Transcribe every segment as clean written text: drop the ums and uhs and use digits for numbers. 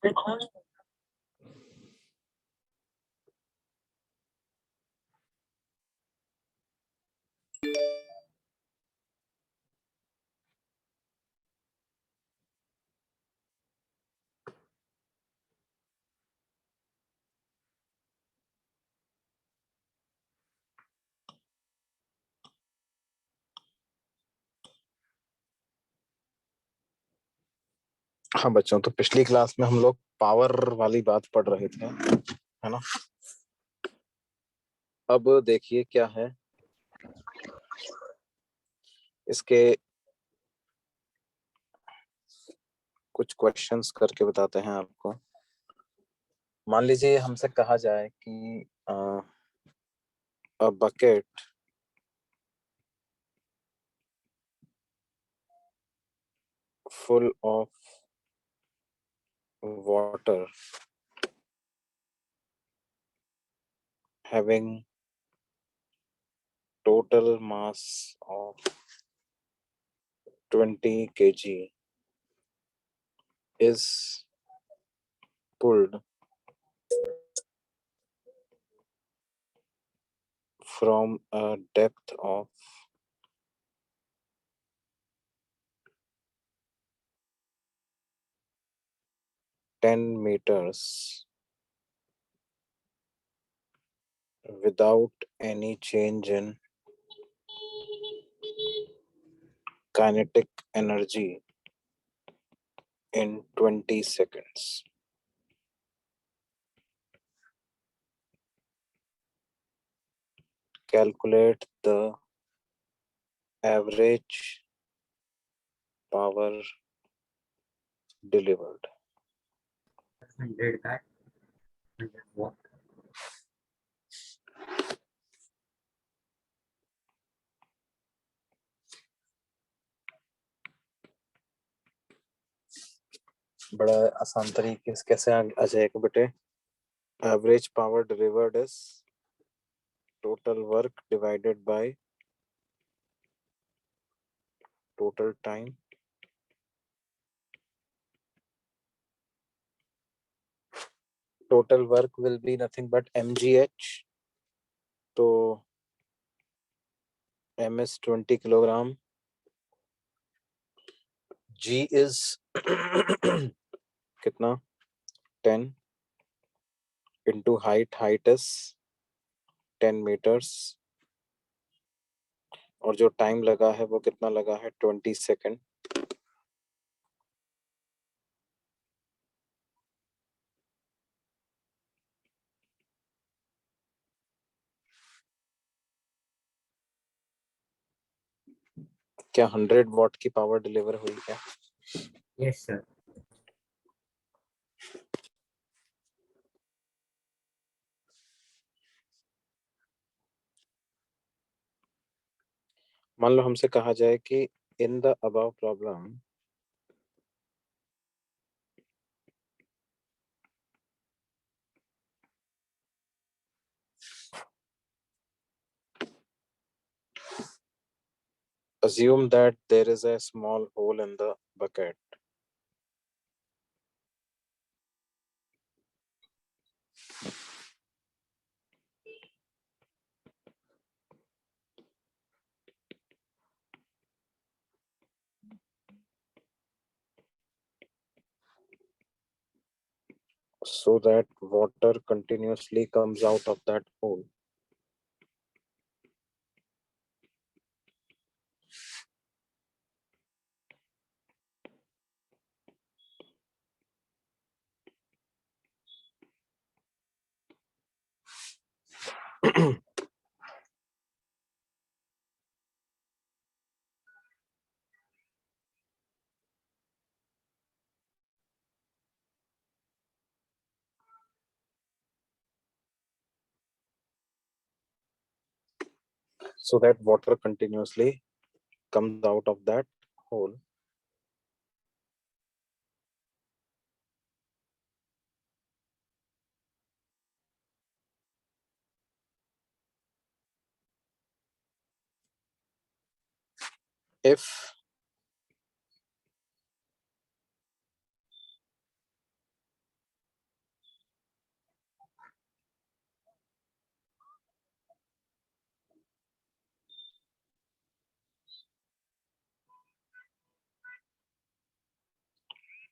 हाँ बच्चों, तो पिछली क्लास में हम लोग पावर वाली बात पढ़ रहे थे, है ना। अब देखिए क्या है इसके, कुछ क्वेश्चंस करके बताते हैं आपको। मान लीजिए हमसे कहा जाए कि a bucket full of water having total mass of 20 kg is pulled from a depth of 10 meters without any change in kinetic energy in 20 seconds. Calculate the average power delivered. 100 watt, 100 watt. बड़ा आसान तरीके से कैसे आ जाएगा बेटे। Average power delivered is total work divided by total time total work will be nothing but mgh, तो m is 20 kilogram, g is कितना 10 into height is 10 meters, और जो टाइम लगा है वो कितना लगा है 20 सेकेंड। क्या 100 वॉट की पावर डिलीवर हुई क्या? Yes sir. मान लो हमसे कहा जाए कि in the above problem assume that there is a small hole in the bucket so that water continuously comes out of that hole. So that water continuously comes out of that hole. If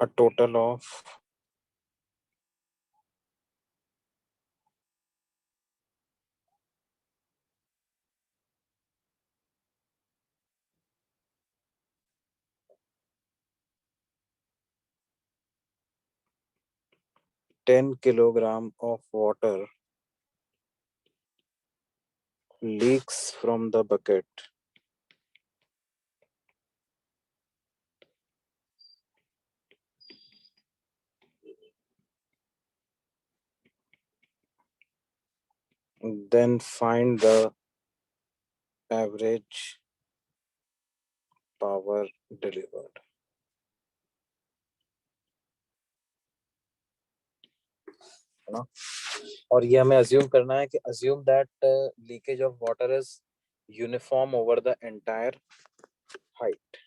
A total of 10 kilogram of water leaks from the bucket. Then find the average power delivered. है ना? और ये हमें assume करना है कि assume that leakage of water is uniform over the entire height.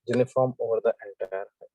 Uniform over the entire height.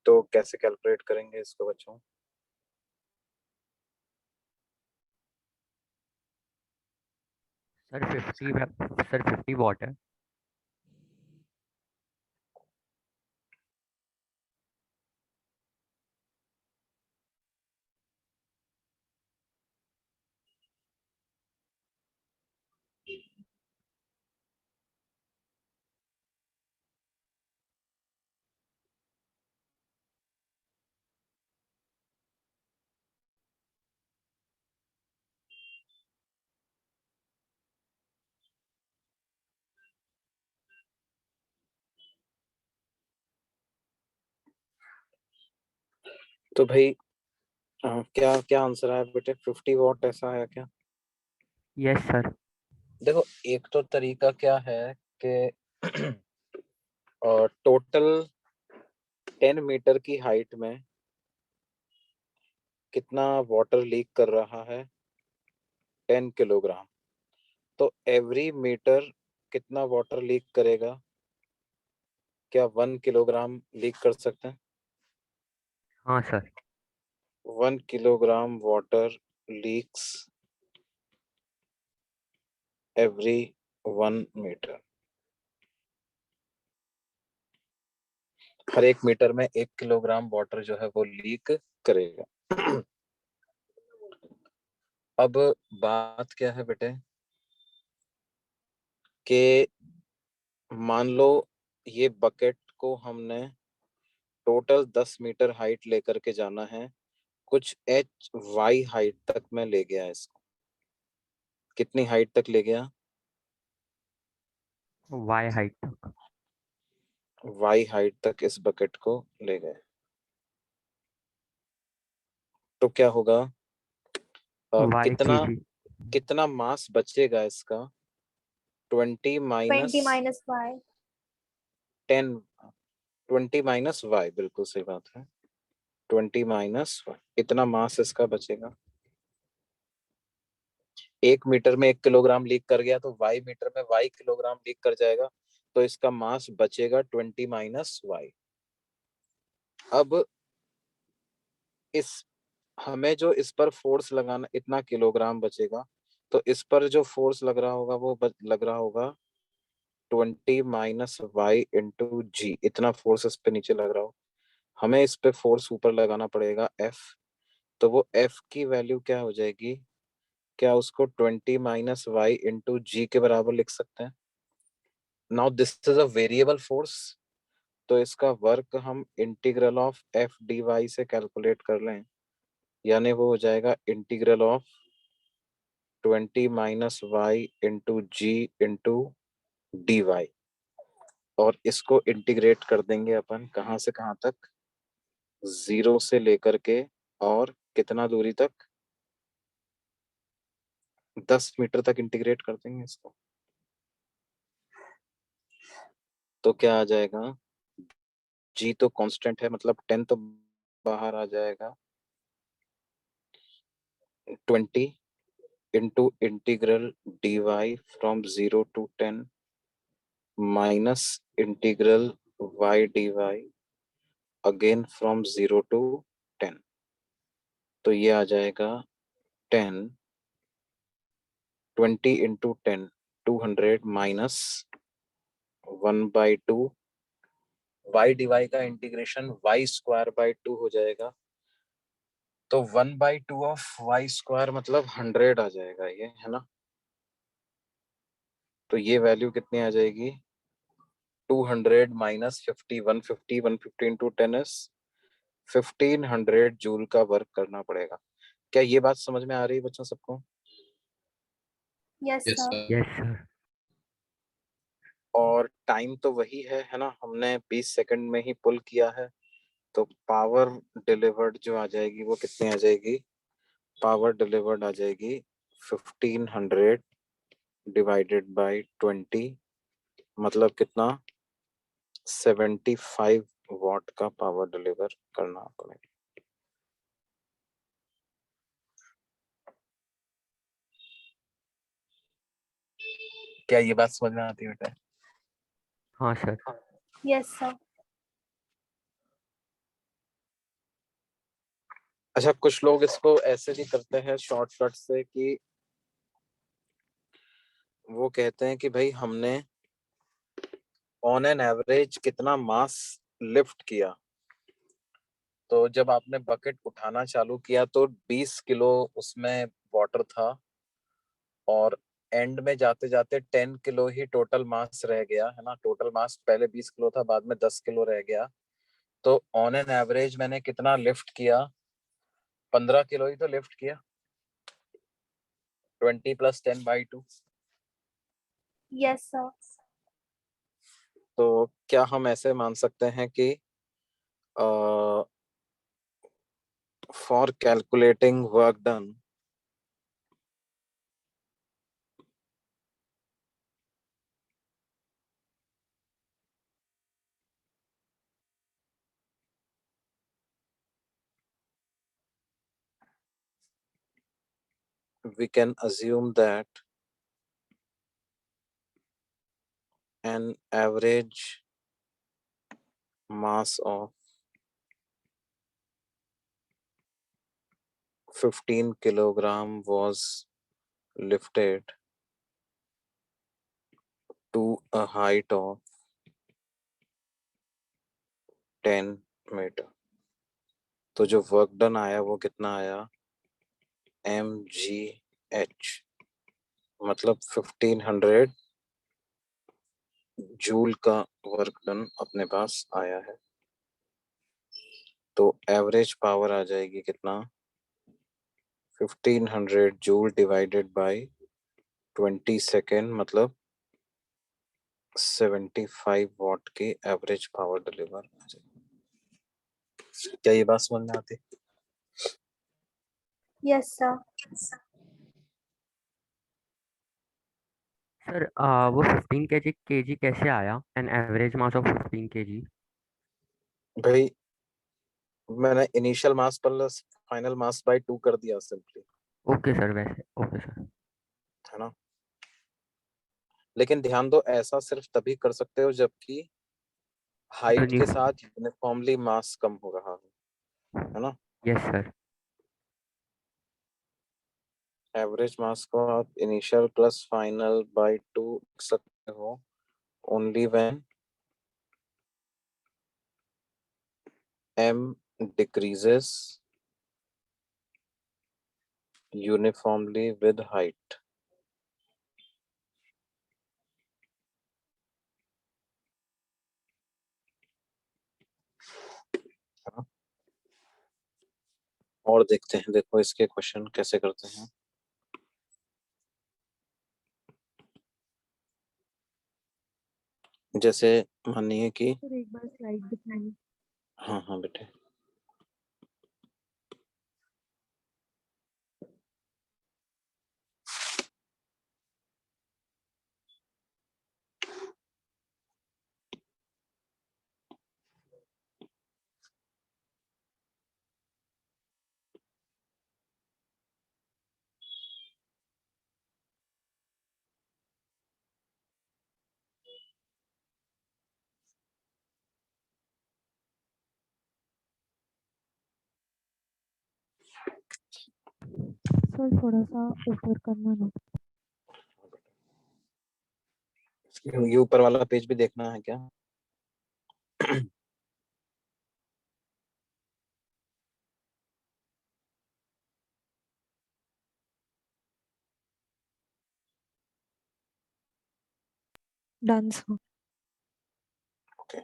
तो कैसे कैलकुलेट करेंगे इसको बच्चों? सर 50 वॉट है. तो भाई क्या क्या आंसर आया बेटे? 50 वॉट ऐसा है क्या? Yes sir. देखो, एक तो तरीका क्या है कि टोटल 10 मीटर की हाइट में कितना वाटर लीक कर रहा है? 10 किलोग्राम. तो एवरी मीटर कितना वाटर लीक करेगा? क्या 1 किलोग्राम लीक कर सकते हैं? हाँ sir. 1 kilogram water leaks every 1 metre. हर एक मीटर में 1 किलोग्राम वाटर जो है वो लीक करेगा. अब बात क्या है बेटे कि मान लो ये बकेट को हमने टोटल 10 मीटर हाइट लेकर के जाना है. कुछ एच वाई हाइट तक में ले गया इसको. कितनी हाइट तक ले गया? वाई हाइट तक. वाई हाइट तक इस बकेट को ले गए. तो क्या होगा? वाई कितना केजी. कितना मास बचेगा इसका? 20 minus 20 minus y. 10. 20 minus Y, बिल्कुल सही बात है. 20 माइनस वाई, इतना मास इसका बचेगा. 1 मीटर में 1 किलोग्राम लीक कर गया तो वाई मीटर में वाई किलोग्राम लीक कर जाएगा. तो इसका मास बचेगा 20 माइनस वाई. अब इस हमें जो इस पर फोर्स लगाना, इतना किलोग्राम बचेगा, तो इस पर जो फोर्स लग रहा होगा वो लग रहा होगा 20 - y/g, इतना फोर्स इस पे नीचे लग रहा हो। हमें इस पे फोर्स ऊपर लगाना पड़ेगा F। तो वो F की वैल्यू क्या हो जाएगी? क्या उसको 20 - y/g के बराबर लिख सकते हैं? Now this is a variable force, तो इसका वर्क हम integral of F D Y से कैलकुलेट कर लें, यानी वो हो जाएगा इंटीग्रल ऑफ 20 - y/g/dy। और इसको इंटीग्रेट कर देंगे अपन कहाँ से कहाँ तक? 0 से लेकर के और कितना दूरी तक? 10 मीटर तक इंटीग्रेट कर देंगे इसको। तो क्या आ जाएगा? जी तो कांस्टेंट है, मतलब 10 तो बाहर आ जाएगा। 20 into integral d y from 0 to 10 minus integral y d y again from 0 to 10। तो ये आ जाएगा 10, 20 × 10, 200 माइनस 1/2। वाई डी वाई का इंटीग्रेशन y²/2 हो जाएगा, तो 1/2 ऑफ y² मतलब 100 आ जाएगा ये, है ना? तो ये वैल्यू कितनी आ जाएगी? 200 माइनस 50, 150, 150 इंटू 10 इज 1500 जूल का वर्क करना पड़ेगा। क्या ये बात समझ में आ रही है बच्चों सबको? Yes sir. Yes sir. और टाइम तो वही है ना? हमने 20 सेकंड में ही पुल किया है, तो पावर डिलीवर्ड जो आ जाएगी वो कितनी आ जाएगी? पावर डिलीवर्ड आ जाएगी 1500 डिवाइडेड बाय 20, मतलब कितना? 75 वॉट का पावर डिलीवर करना पड़ेगा। क्या ये बात समझ में आती है बेटा? हाँ सर। Yes sir. अच्छा, कुछ लोग इसको ऐसे भी करते हैं शॉर्टकट से कि वो कहते हैं कि भाई हमने ऑन एन एवरेज कितना मास लिफ्ट किया। तो जब आपने बकेट उठाना चालू किया तो 20 किलो उसमें वाटर था, और एंड में जाते जाते 10 किलो ही टोटल मास रह गया, है ना? टोटल मास पहले 20 किलो था, बाद में 10 किलो रह गया। तो ऑन एन एवरेज मैंने कितना लिफ्ट किया? 15 किलो ही तो लिफ्ट किया। 20 + 10/2। Yes sir. तो क्या हम ऐसे मान सकते हैं कि for calculating work done, we can assume that an average mass of 15 kilogram was lifted to a height of 10 metre. तो जो वर्क डन आया वो कितना आया? mgh, मतलब 1500 जूल का वर्क डन अपने पास आया है। तो एवरेज पावर आ जाएगी कितना? 1500 जूल डिवाइडेड बाय 20 सेकेंड, मतलब 75 वॉट की एवरेज पावर डिलीवर आ जाएगी। क्या ये बात समझ में आती? Yes sir. सर वो 15 केजी कैसे आया? An average mass of 15 KG. भाई मैंने initial mass plus final mass by 2 कर दिया सिंपली, ओके सर, वैसे ओके सर। है ना? लेकिन ध्यान दो, ऐसा सिर्फ तभी कर सकते हो जबकि हाइट के साथ यूनिफॉर्मली मास कम हो रहा हो, है ना? Yes sir. एवरेज मास को आप इनिशियल प्लस फाइनल बाय 2 लिख सकते हो only when m decreases uniformly with height. और देखते हैं, देखो इसके क्वेश्चन कैसे करते हैं। जैसे मानिए कि एक बार स्लाइड दिखाएं। हाँ हाँ बेटे, सर थोड़ा सा ऊपर करना ना। ये ऊपर वाला पेज भी देखना है क्या? Done sir. ओके,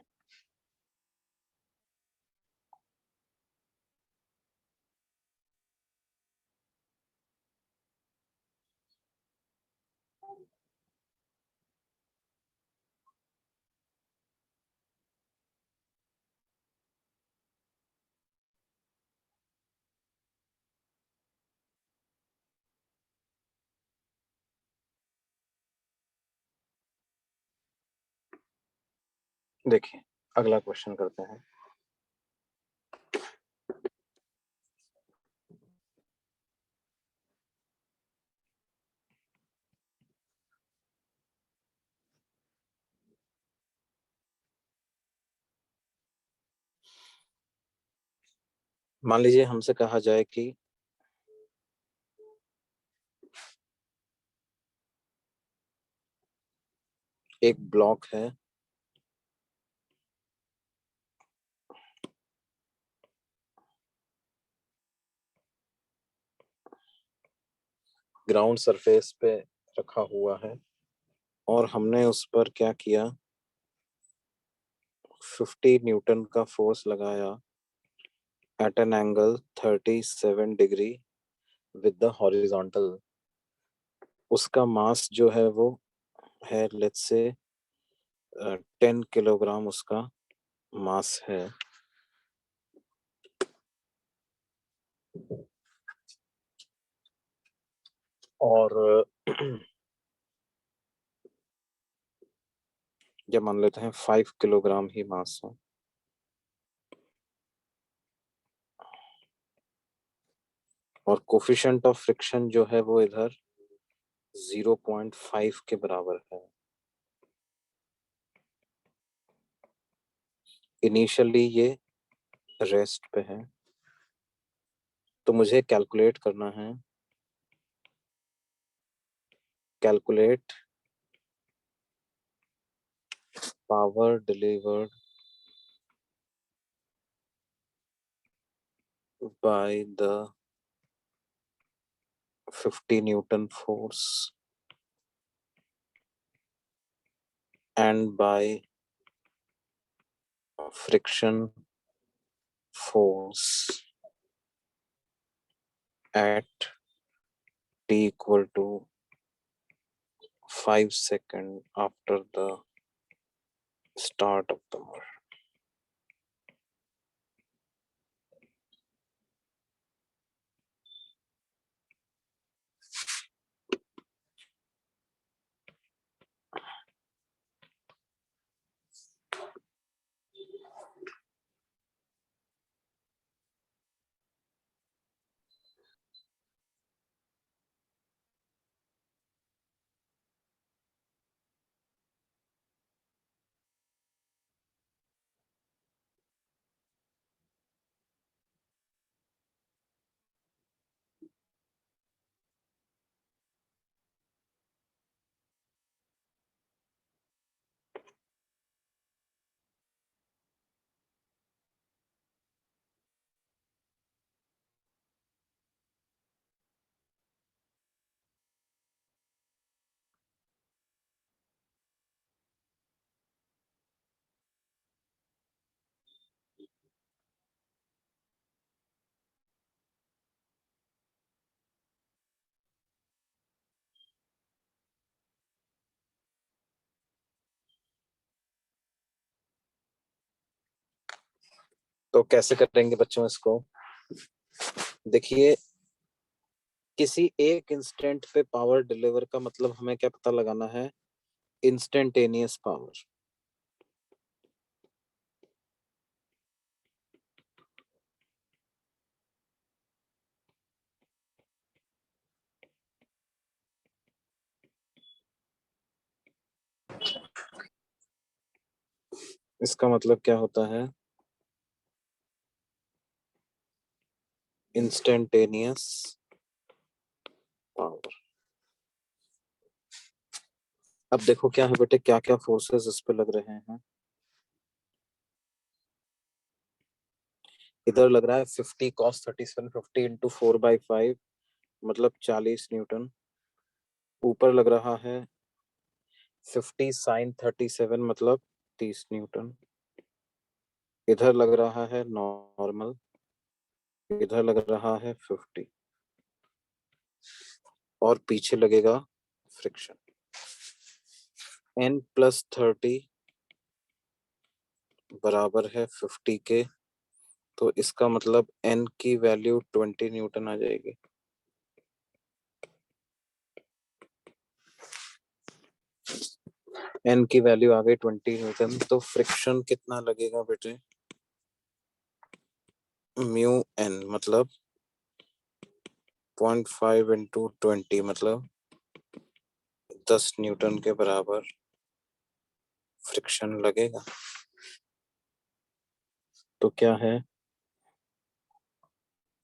देखिए अगला क्वेश्चन करते हैं। मान लीजिए हमसे कहा जाए कि एक ब्लॉक है, ग्राउंड सरफेस पे रखा हुआ है और हमने उस पर क्या किया, 50 न्यूटन का फोर्स लगाया at an angle 37 degree with the horizontal. उसका मास जो है वो है लेट्स से 10 किलोग्राम उसका मास है। और जब मान लेते हैं 5 किलोग्राम ही मास है, और कोफिशिएंट ऑफ फ्रिक्शन जो है वो इधर 0.5 के बराबर है। इनिशियली ये रेस्ट पे है, तो मुझे कैलकुलेट करना है, calculate power delivered by the 50 Newton force and by friction force at t equal to 5 seconds after the start of the motion. तो कैसे करेंगे बच्चों इसको? देखिए, किसी एक इंस्टेंट पे पावर डिलीवर का मतलब हमें क्या पता लगाना है? Instantaneous power. इसका मतलब क्या होता है? Instantaneous power. अब देखो क्या है बेटे, क्या क्या फोर्सेस इस पे लग रहे हैं। इधर लग रहा है 50 cos 37 50 इंटू 4/5 मतलब 40 न्यूटन। ऊपर लग रहा है 50 sin 37 मतलब 30 न्यूटन। इधर लग रहा है नॉर्मल, इधर लग रहा है 50 और पीछे लगेगा फ्रिक्शन। n+30 बराबर है 50 के, तो इसका मतलब n की वैल्यू 20 न्यूटन आ जाएगी। n की वैल्यू आ गई 20 न्यूटन, तो फ्रिक्शन कितना लगेगा बेटे? म्यू n मतलब 0.5 इंटू 20 मतलब 10 न्यूटन के बराबर फ्रिक्शन लगेगा। तो क्या है,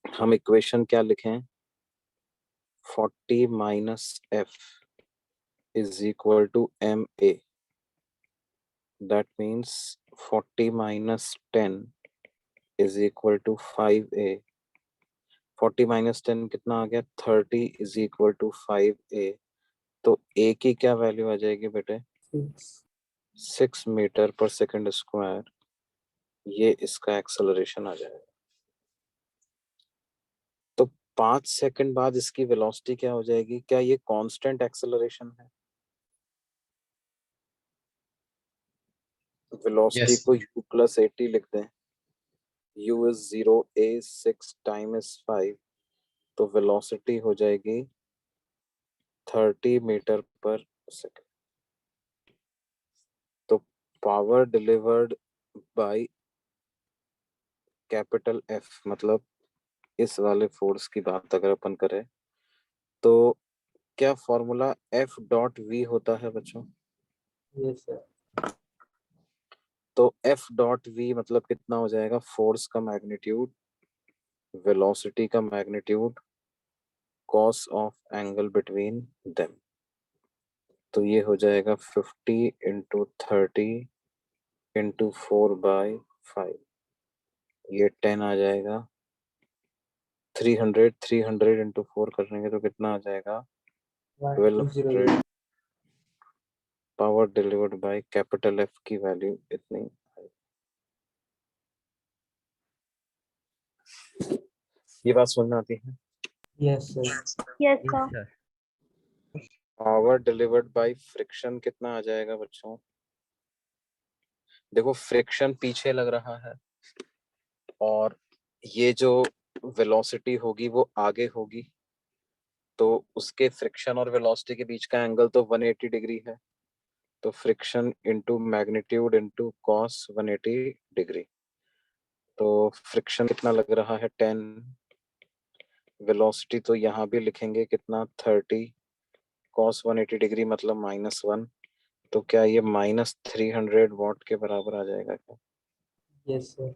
हम इक्वेशन क्या लिखें? 40 minus f is equal to m a. That means 40 minus 10 is equal to 5a। 40 minus 10 कितना आ गया? 30 इज इक्वल टू 5a। तो a की क्या वैल्यू आ जाएगी बेटे? 6 मीटर पर सेकंड स्क्वायर। ये इसका एक्सेलरेशन आ जाएगा। तो 5 सेकंड बाद इसकी वेलोसिटी क्या हो जाएगी? क्या ये कांस्टेंट एक्सेलरेशन है? Velocity Yes. को u+80 लिख दें। u is 0, a 6 time is 5, तो वेलोसिटी हो जाएगी 30 मीटर पर सेकंड। तो power delivered by capital F मतलब इस वाले फोर्स की बात अगर अपन करें तो क्या फॉर्मूला F.V होता है बच्चों? Yes, sir. तो F.V मतलब कितना हो जाएगा? फोर्स का मैग्नीट्यूड, वेलोसिटी का magnitude, cos of angle between them. तो ये हो जाएगा 50 इंटू 30 इंटू 4/5। ये 10 आ जाएगा। 300 इंटू 4 करेंगे तो कितना आ जाएगा? 1200. 1200। Power delivered by capital F की वैल्यू इतनी। ये बात समझ में आती है? Yes, sir. Yes, yes sir. Sir. Power delivered by friction कितना आ जाएगा बच्चों? देखो फ्रिक्शन पीछे लग रहा है और ये जो वेलोसिटी होगी वो आगे होगी, तो उसके फ्रिक्शन और वेलोसिटी के बीच का एंगल तो 180 डिग्री है। तो friction into magnitude into cos 180 degree. तो फ्रिक्शन कितना लग रहा है? 10। वेलोसिटी तो यहाँ भी लिखेंगे कितना? 30। कॉस 180 डिग्री मतलब -1। तो क्या ये -300 वॉट के बराबर आ जाएगा क्या? Yes, sir.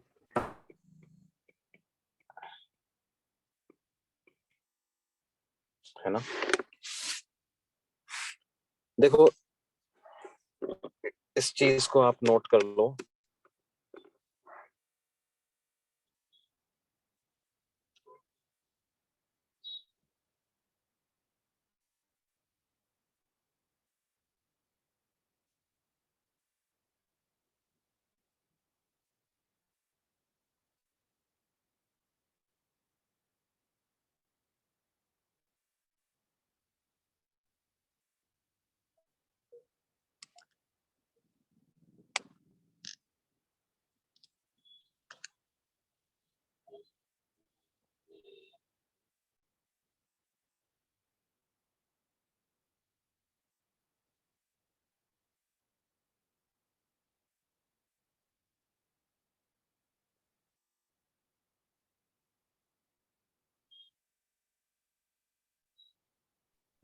है ना? देखो इस चीज को आप नोट कर लो।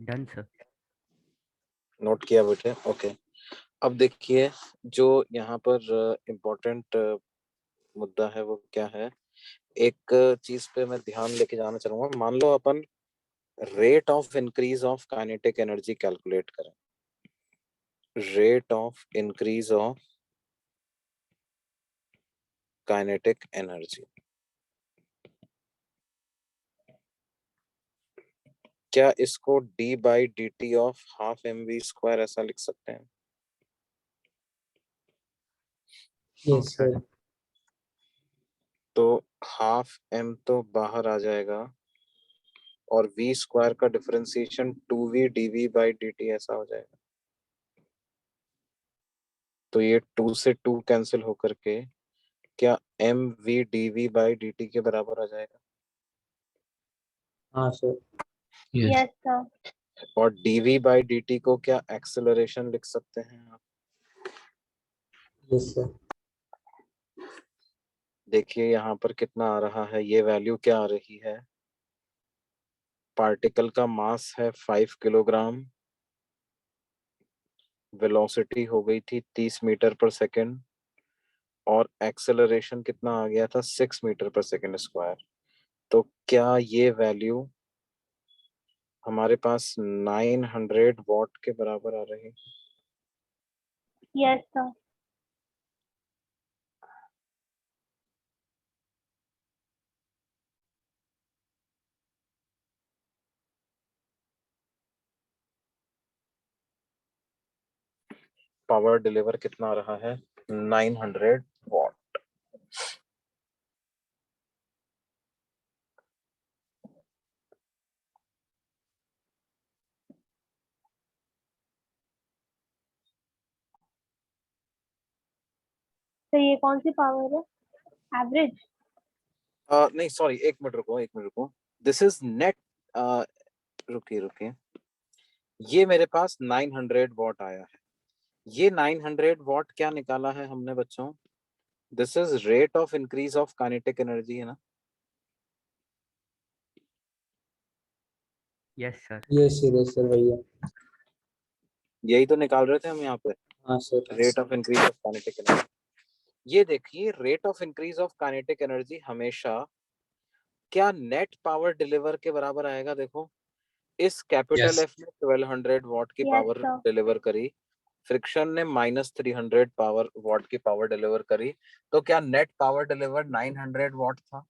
Done sir. नोट किया बेटे, ओके। अब देखिए जो यहाँ पर इम्पोर्टेंट मुद्दा है वो क्या है, एक चीज पे मैं ध्यान लेके जाना चाहूंगा। मान लो अपन rate of increase of kinetic energy calculate करें, rate of increase of kinetic energy, क्या इसको d by D T of half M V square ऐसा लिख सकते हैं? Yes, sir. तो हाफ एम तो बाहर आ जाएगा और v स्क्वायर का differentiation 2v dv by dt ऐसा हो जाएगा। तो ये 2 से 2 कैंसिल होकर के क्या mv dv बाई dt के बराबर आ जाएगा? हाँ सर। Yes, sir. और dv बाई dt को क्या एक्सेलरेशन लिख सकते हैं आप? Yes, sir. देखिए यहाँ पर कितना आ रहा है, ये वैल्यू क्या आ रही है, पार्टिकल का मास है 5 किलोग्राम, वेलोसिटी हो गई थी 30 मीटर पर सेकेंड और एक्सेलरेशन कितना आ गया था 6 मीटर पर सेकेंड स्क्वायर। तो क्या ये वैल्यू हमारे पास 900 वॉट के बराबर आ रही है? Yes, sir. पावर डिलीवर कितना आ रहा है, 900 वॉट। तो ये कौन सी पावर है? एवरेज? नहीं सॉरी, एक मिनट रुको, एक मिनट रुको। दिस इज नेट, रुकिए रुकिए, ये मेरे पास 900 वॉट आया है। ये 900 वॉट क्या निकाला है हमने बच्चों? This is rate of increase of kinetic energy, है ना? Yes sir. Yes, sir. Yes, sir. भैया। यही तो निकाल रहे थे हम यहाँ पे, हाँ sir. Rate of increase of kinetic energy. ये देखिए rate of increase of kinetic energy हमेशा क्या नेट पावर डिलीवर के बराबर आएगा? देखो इस कैपिटल Yes. एफ ने 1200 वॉट की Yes, पावर sir. डिलीवर करी, फ्रिक्शन ने -300 पावर वॉट की पावर डिलीवर करी, तो क्या नेट पावर डिलीवर 900 वॉट था?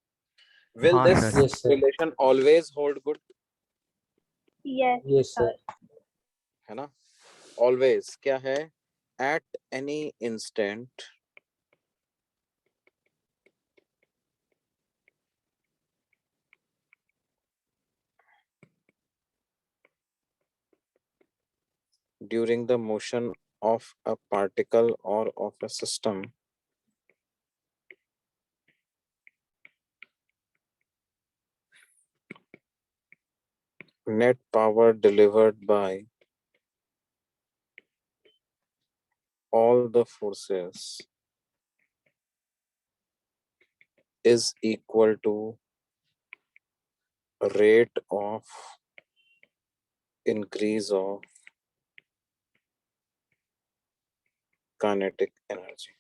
विल हाँ this sir. Yes, sir. Relation always hold good? Yes, Yes, sir. sir. है ना? ऑलवेज क्या है, eight any instant during the motion of a particle or of a system, net power delivered by all the forces is equal to rate of increase of kinetic energy.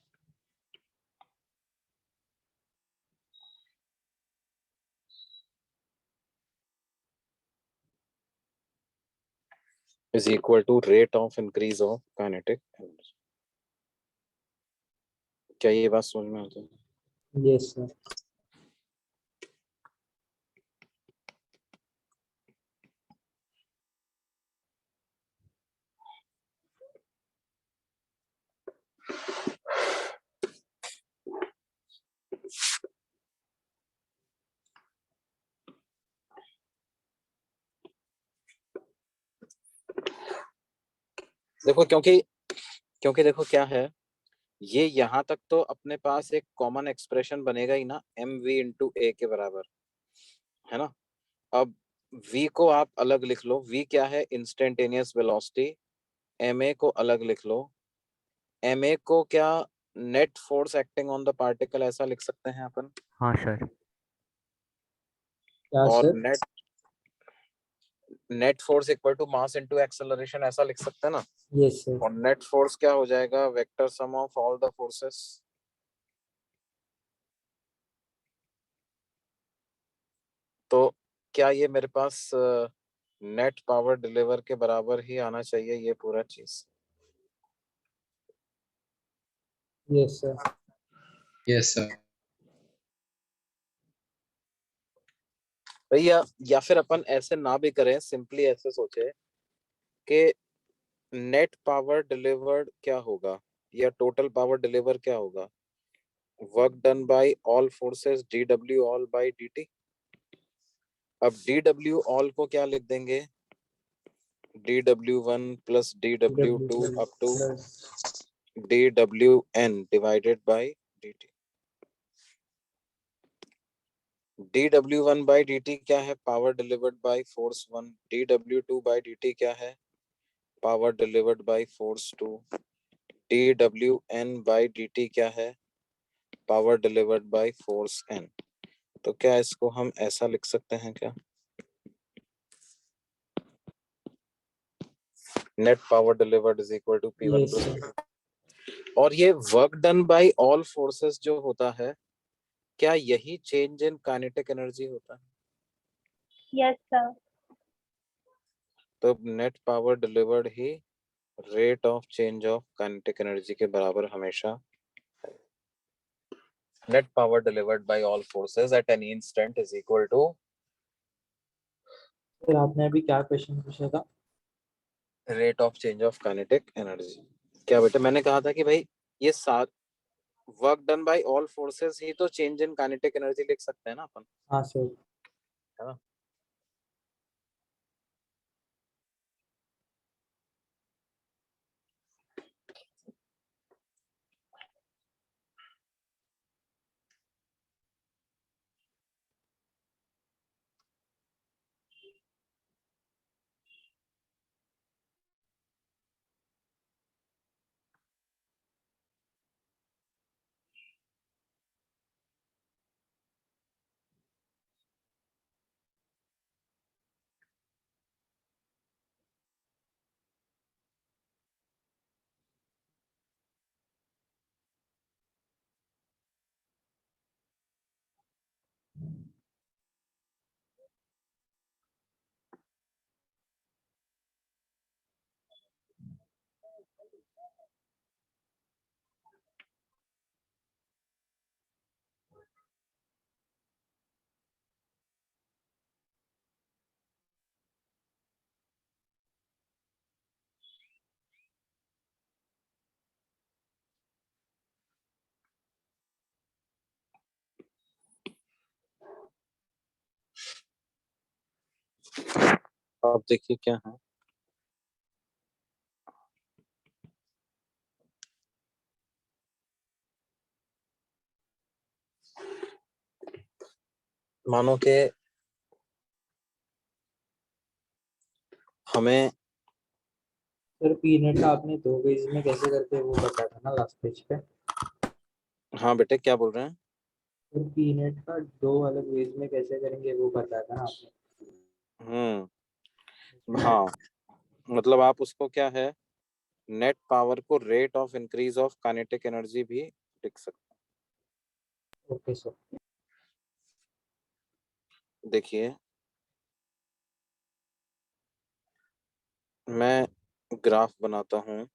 Is equal to rate of increase of kinetic energy. क्या ये बात समझ में आती है? Yes, sir. देखो क्योंकि देखो क्या है, ये यहाँ तक तो अपने पास एक कॉमन एक्सप्रेशन बनेगा ही ना, एम वी इंटू ए के बराबर, है ना? अब v को आप अलग लिख लो, v क्या है, इंस्टेंटेनियस वेलोसिटी, ma को अलग लिख लो, ma को क्या net force acting on the particle ऐसा लिख सकते हैं अपन, हाँ सर। क्या और sir? Net net force equal to mass into acceleration, ऐसा लिख सकते हैं ना। Yes, sir. और नेट फोर्स क्या हो जाएगा, vector sum of all the forces. तो क्या ये मेरे पास नेट पावर डिलीवर के बराबर ही आना चाहिए ये पूरा चीज? Yes, sir. Yes, sir. भैया, या फिर अपन ऐसे ना भी करें, सिंपली ऐसे सोचे कि नेट पावर डिलीवर्ड क्या होगा या टोटल पावर डिलीवर क्या होगा, work done by all forces dw all by dt। अब dw ऑल को क्या लिख देंगे, dw1 plus dw2 up to dwn divided by dt। dw1 by dt क्या है, power delivered by force 1। dw2 by dt क्या है, power delivered by force 2। dwn by dt क्या है, power delivered by force n। तो क्या इसको हम ऐसा लिख सकते हैं क्या, net power delivered is equal to P1 Yes, plus sir. P2। और ये work done by all forces जो होता है, क्या यही चेंज इन काइनेटिक एनर्जी होता है? Yes, sir. तो नेट पावर डिलीवर्ड ही rate of change of kinetic energy के बराबर हमेशा। Net power delivered by all forces at any instant is equal to, sir आपने अभी क्या क्वेश्चन पूछा था? Rate of change of kinetic energy. क्या बेटा, मैंने कहा था कि भाई ये सात work done by all forces ही तो चेंज इन काइनेटिक एनर्जी लिख सकते हैं ना अपन, हाँ सर। है ना। अब देखिए क्या है, मानो कि हमें, सर पी नेट का आपने 2 पेज में कैसे करके वो बताया था ना लास्ट पेज पे। हाँ बेटे क्या बोल रहे हैं? सर पी नेट का 2 अलग वेज में कैसे करेंगे वो बताया था ना आपने। हाँ, मतलब आप उसको क्या है, नेट पावर को rate of increase of kinetic energy भी लिख सकते ओके सर। हैं। देखिए मैं ग्राफ बनाता हूँ,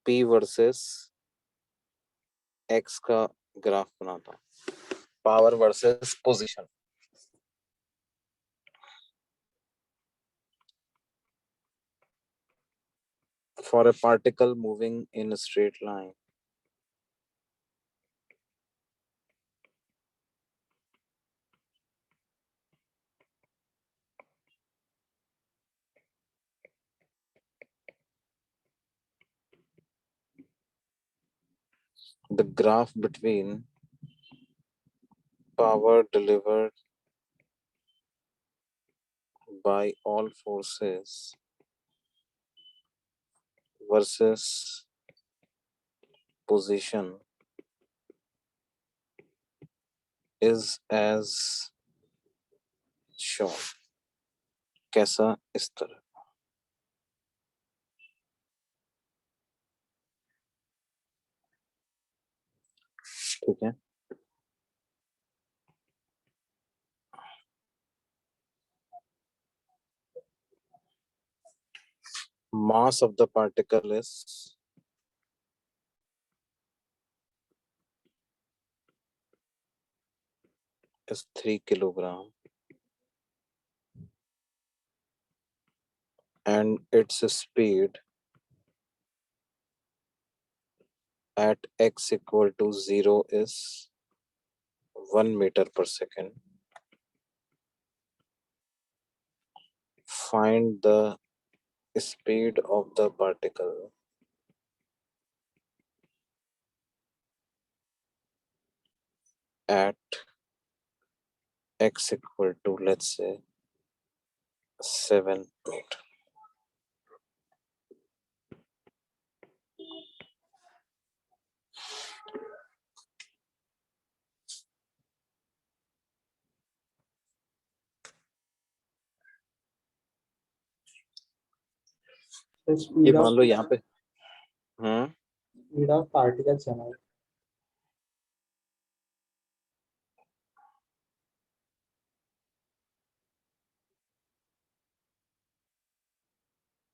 P वर्सेस X का ग्राफ बनाता हूँ, power versus position. For a particle moving in a straight line, the graph between power delivered by all forces versus position is as shown. कैसा? इस तरह। ठीक है, mass of the particle is 3 kilogram and its speed at x equal to 0 is 1 meter per second. Find the speed of the particle at x equal to, let's say, 7 meter. तो ये speed मान of low यहाँ पे speed of particles है ना,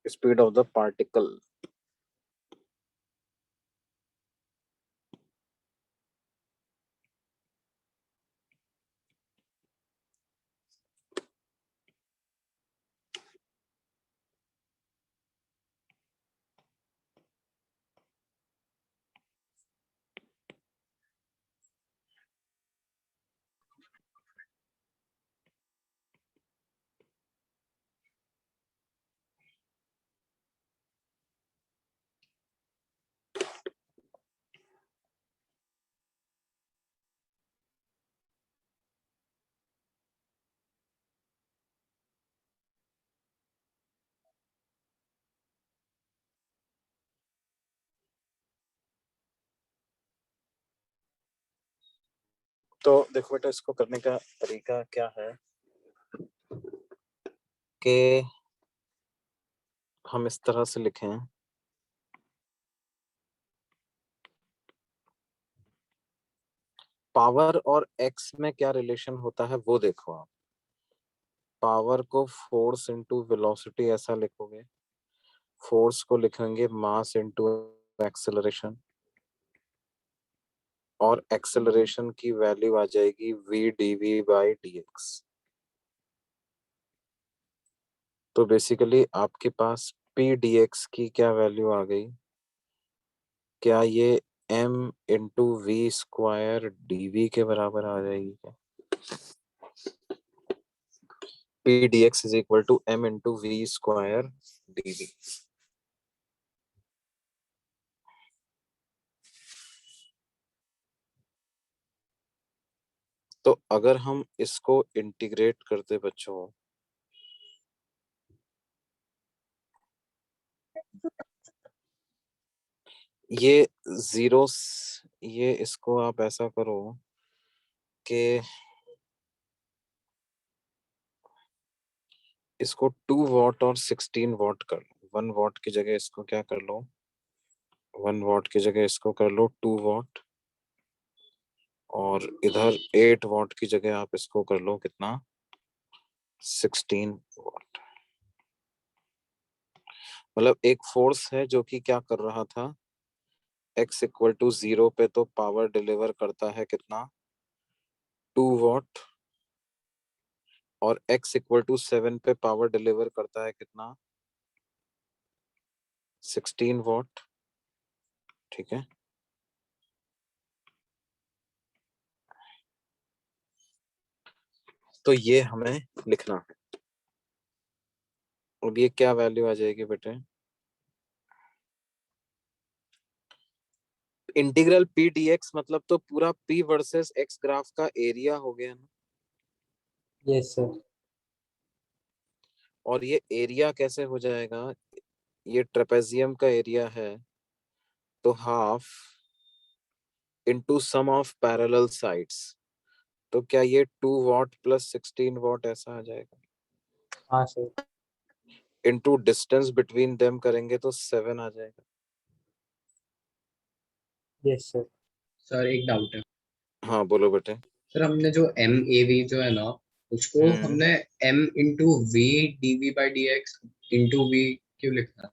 speed of the particle. तो देखो बेटा, इसको करने का तरीका क्या है कि हम इस तरह से लिखें, पावर और एक्स में क्या रिलेशन होता है वो देखो आप। पावर को फोर्स इनटू वेलोसिटी ऐसा लिखोगे, फोर्स को लिखेंगे मास इनटू एक्सेलरेशन, और एक्सेलरेशन की वैल्यू आ जाएगी v dv बाई dx। तो बेसिकली आपके पास p dx की क्या वैल्यू आ गई? क्या ये m into v square dv के बराबर आ जाएगी क्या? p dx is equal to m into v square dv। तो अगर हम इसको इंटीग्रेट करते बच्चों, ये जीरो, ये इसको आप ऐसा करो कि इसको 2 वॉट और 16 वॉट कर लो। 1 वॉट की जगह इसको क्या कर लो, 1 वॉट की जगह इसको कर लो 2 वॉट, और इधर 8 वॉट की जगह आप इसको कर लो कितना, 16 वॉट। मतलब एक फोर्स है जो कि क्या कर रहा था, x इक्वल टू 0 पे तो पावर डिलीवर करता है कितना, 2 वॉट, और x इक्वल टू 7 पे पावर डिलीवर करता है कितना, 16 वॉट। ठीक है, तो ये हमें लिखना है। अब ये क्या वैल्यू आ जाएगी बेटे, इंटीग्रल पी डी एक्स मतलब तो पूरा p वर्सेस x ग्राफ का एरिया हो गया ना। Yes sir. और ये एरिया कैसे हो जाएगा, ये ट्रेपेजियम का एरिया है, तो half into sum of parallel sides. तो क्या ये 2 वॉट प्लस 16 वॉट ऐसा आ जाएगा? हाँ sir. Into distance between them करेंगे तो 7 आ जाएगा। Yes sir. सर एक डाउट है हाँ बोलो बेटे। सर, हमने जो एम ए वी जो है ना, उसको हमने m into v d v by d x into v क्यों लिखा है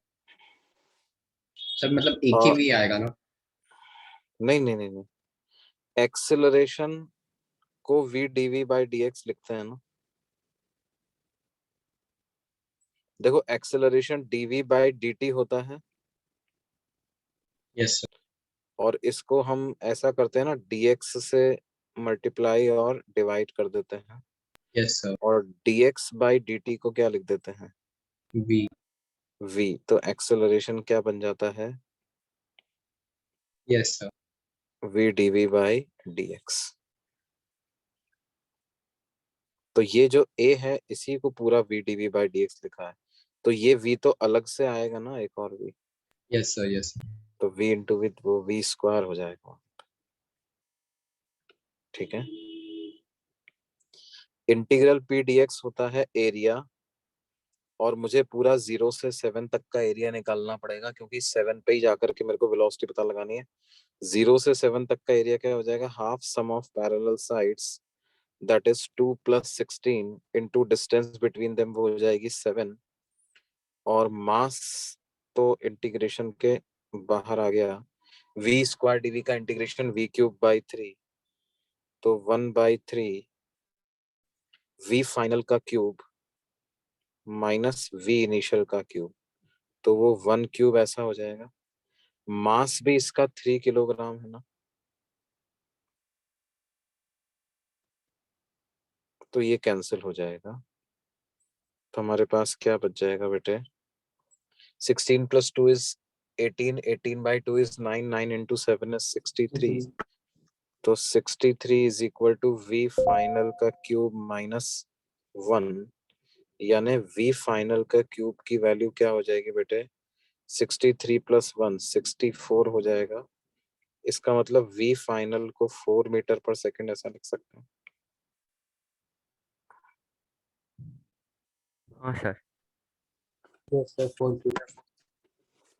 सर? मतलब एक ही वी आएगा ना? नहीं नहीं नहीं नहीं, एक्सेलरेशन को v dv बाई dx लिखते हैं ना। देखो एक्सेलरेशन dv बाई dt होता है, यस सर। और इसको हम ऐसा करते हैं ना, dx से मल्टीप्लाई और डिवाइड कर देते हैं, यस सर। और dx बाई dt को क्या लिख देते हैं? वी। v। तो एक्सेलरेशन क्या बन जाता है? Yes sir. v dv by dx। तो ये जो a है इसी को पूरा v dv बाई dx लिखा है, तो ये v तो अलग से आएगा ना, एक और v, यस सर। यस। तो v इंटू विथ वो v स्क्वायर हो जाएगा। ठीक है। इंटीग्रल पी डीएक्स होता है एरिया, और मुझे पूरा 0 से 7 तक का एरिया निकालना पड़ेगा, क्योंकि 7 पे ही जाकर के मेरे को वेलोसिटी पता लगानी है। 0 से 7 तक का एरिया क्या हो जाएगा? Half sum of parallel sides, that is 2 plus 16 into distance between them, वो हो जाएगी 7, और मास तो इंटीग्रेशन के बाहर आ गया। v स्क्वायर dv का इंटीग्रेशन v क्यूब बाई 3, तो 1/3 v फाइनल का क्यूब माइनस v इनिशियल का क्यूब, तो वो 1 क्यूब ऐसा हो जाएगा। मास भी इसका 3 किलोग्राम है ना, तो ये कैंसिल हो जाएगा। तो हमारे पास क्या बच जाएगा बेटे? 16 plus 2 is 18, 18 by 2 is 9, 9 into 7 is 63, तो 63 is equal to v final का क्यूब माइनस 1, यानी v फाइनल का क्यूब की वैल्यू क्या हो जाएगी बेटे? 63 प्लस 1 64 हो जाएगा। इसका मतलब v फाइनल को 4 मीटर पर सेकंड ऐसा लिख सकते हैं। हाँ sir. Yes sir. 4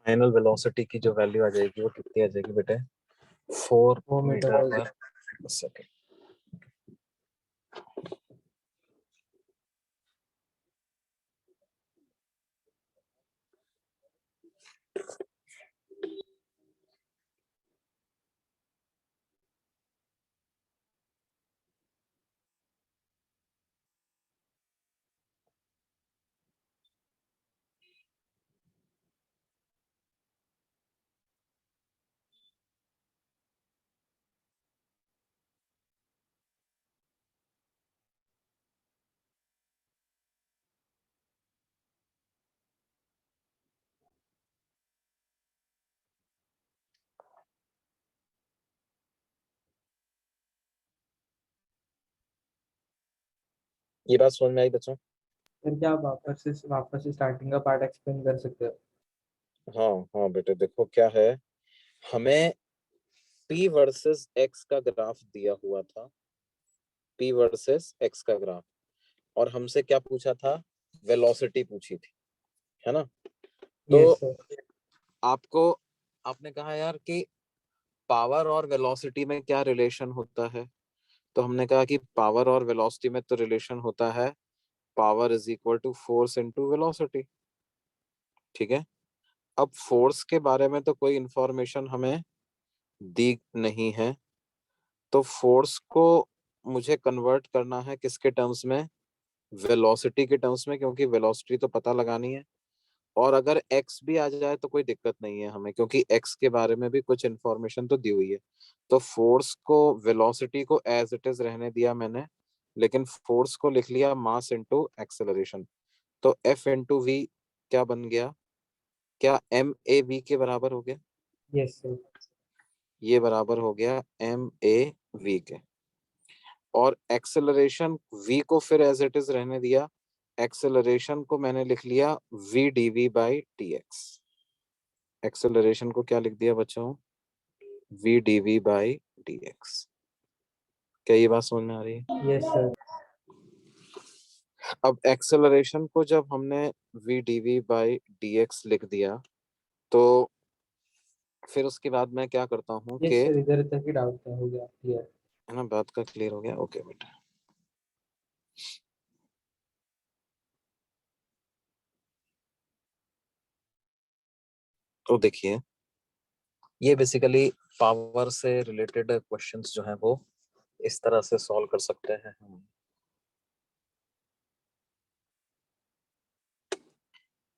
final velocity की जो वैल्यू आ जाएगी वो कितनी आ जाएगी बेटे? 4 मीटर मीटर पर पर सेकंड। ये बात समझ में आई बच्चों? फिर क्या आप वापस से स्टार्टिंग का पार्ट एक्सप्लेन कर सकते हो? हाँ हाँ बेटे, देखो क्या है, हमें p वर्सेस x का ग्राफ दिया हुआ था, p वर्सेस x का ग्राफ, और हमसे क्या पूछा था? वेलोसिटी पूछी थी, है ना? तो यस सर। आपको, आपने कहा यार कि पावर और वेलोसिटी में क्या रिलेशन होता है, तो हमने कहा कि पावर और वेलोसिटी में तो रिलेशन होता है power is equal to force into velocity. ठीक है। अब फोर्स के बारे में तो कोई इंफॉर्मेशन हमें दी नहीं है, तो फोर्स को मुझे कन्वर्ट करना है किसके टर्म्स में? वेलोसिटी के टर्म्स में, क्योंकि वेलोसिटी तो पता लगानी है। और अगर x भी आ जाए तो कोई दिक्कत नहीं है हमें, क्योंकि x के बारे में भी कुछ इंफॉर्मेशन तो दी हुई है। तो फोर्स को, वेलोसिटी को एज इट इज रहने दिया मैंने, लेकिन फोर्स को लिख लिया मास इनटू एक्सेलरेशन। तो F इंटू वी क्या बन गया? क्या m a v के बराबर हो गया? Yes sir. ये बराबर हो गया m a v के। और एक्सेलरेशन v को फिर एज इट इज रहने दिया, एक्सेलरेशन को मैंने लिख लिया v dv by dx। Acceleration को क्या लिख दिया बच्चों? v dv by dx। क्या ये बात समझ में आ रही है? Yes sir. अब एक्सेलरेशन को जब हमने v dv बाई dx लिख दिया, तो फिर उसके बाद मैं क्या करता हूँ यस कि, सर, इधर तक ही डाउट हो गया क्लियर। है ना, बात का क्लियर हो गया? ओके बेटा। तो देखिए, ये बेसिकली पावर से रिलेटेड क्वेश्चंस जो हैं वो इस तरह से सॉल्व कर सकते हैं हम।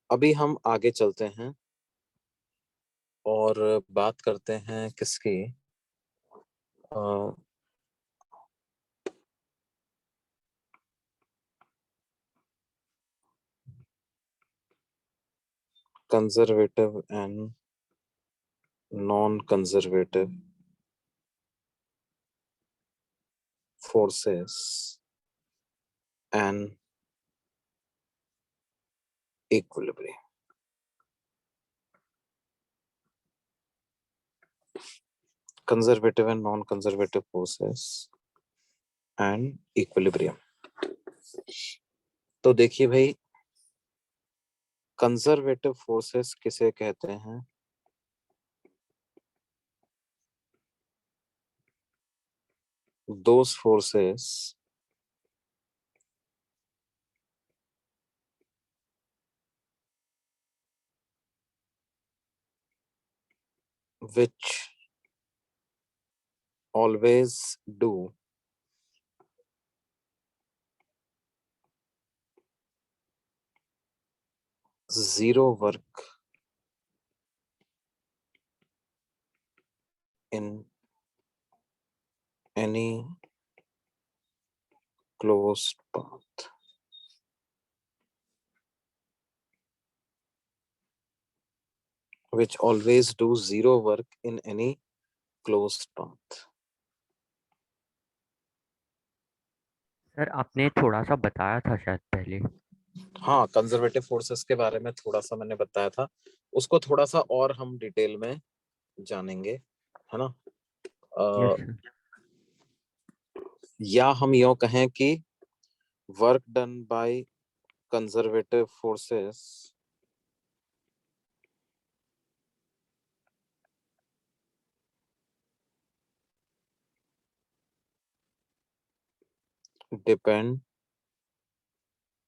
अभी हम आगे चलते हैं और बात करते हैं किसकी, conservative and non conservative forces and equilibrium. Conservative and non-conservative forces and equilibrium. तो देखिए भाई, कंजर्वेटिव फोर्सेस किसे कहते हैं? Those forces which always do zero work in any closed path. Which always do zero work in any closed path. Sir आपने थोड़ा सा बताया था शायद पहले। हाँ, कंजर्वेटिव फोर्सेस के बारे में थोड़ा सा मैंने बताया था, उसको थोड़ा सा और हम डिटेल में जानेंगे, है ना। Yes sir. या हम यूं कहें कि work done by conservative forces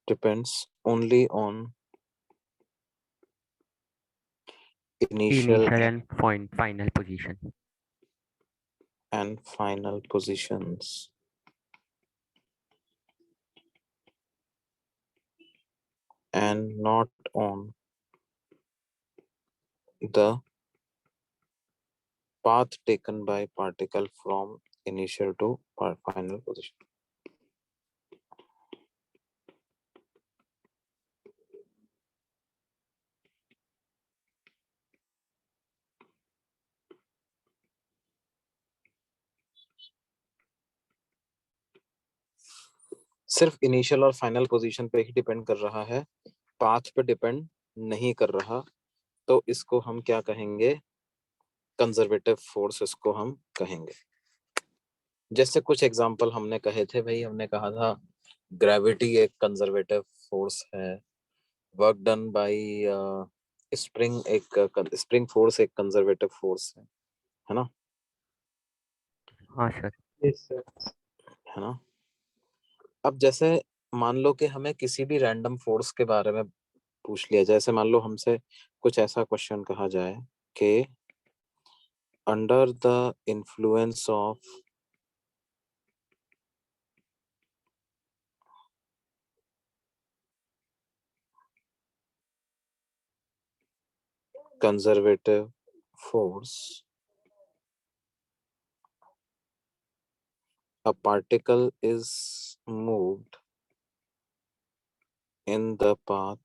depends only on initial initial and final position. and final positions and not on the path taken by particle from initial to final position. सिर्फ initial और final position पे ही depend कर रहा है, path पे depend नहीं कर रहा, तो इसको हम क्या कहेंगे? कंजर्वेटिव फोर्स इसको हम कहेंगे। जैसे कुछ एग्जांपल हमने कहे थे भाई, हमने कहा था ग्रेविटी एक कंजर्वेटिव फोर्स है, work done bye spring force एक कंजर्वेटिव फोर्स है ना। हाँ सर। Yes sir. है ना। अब जैसे मान लो कि हमें किसी भी रैंडम फोर्स के बारे में पूछ लिया, जैसे मान लो हमसे कुछ ऐसा क्वेश्चन कहा जाए कि under the influence of conservative force, a particle is moved in the path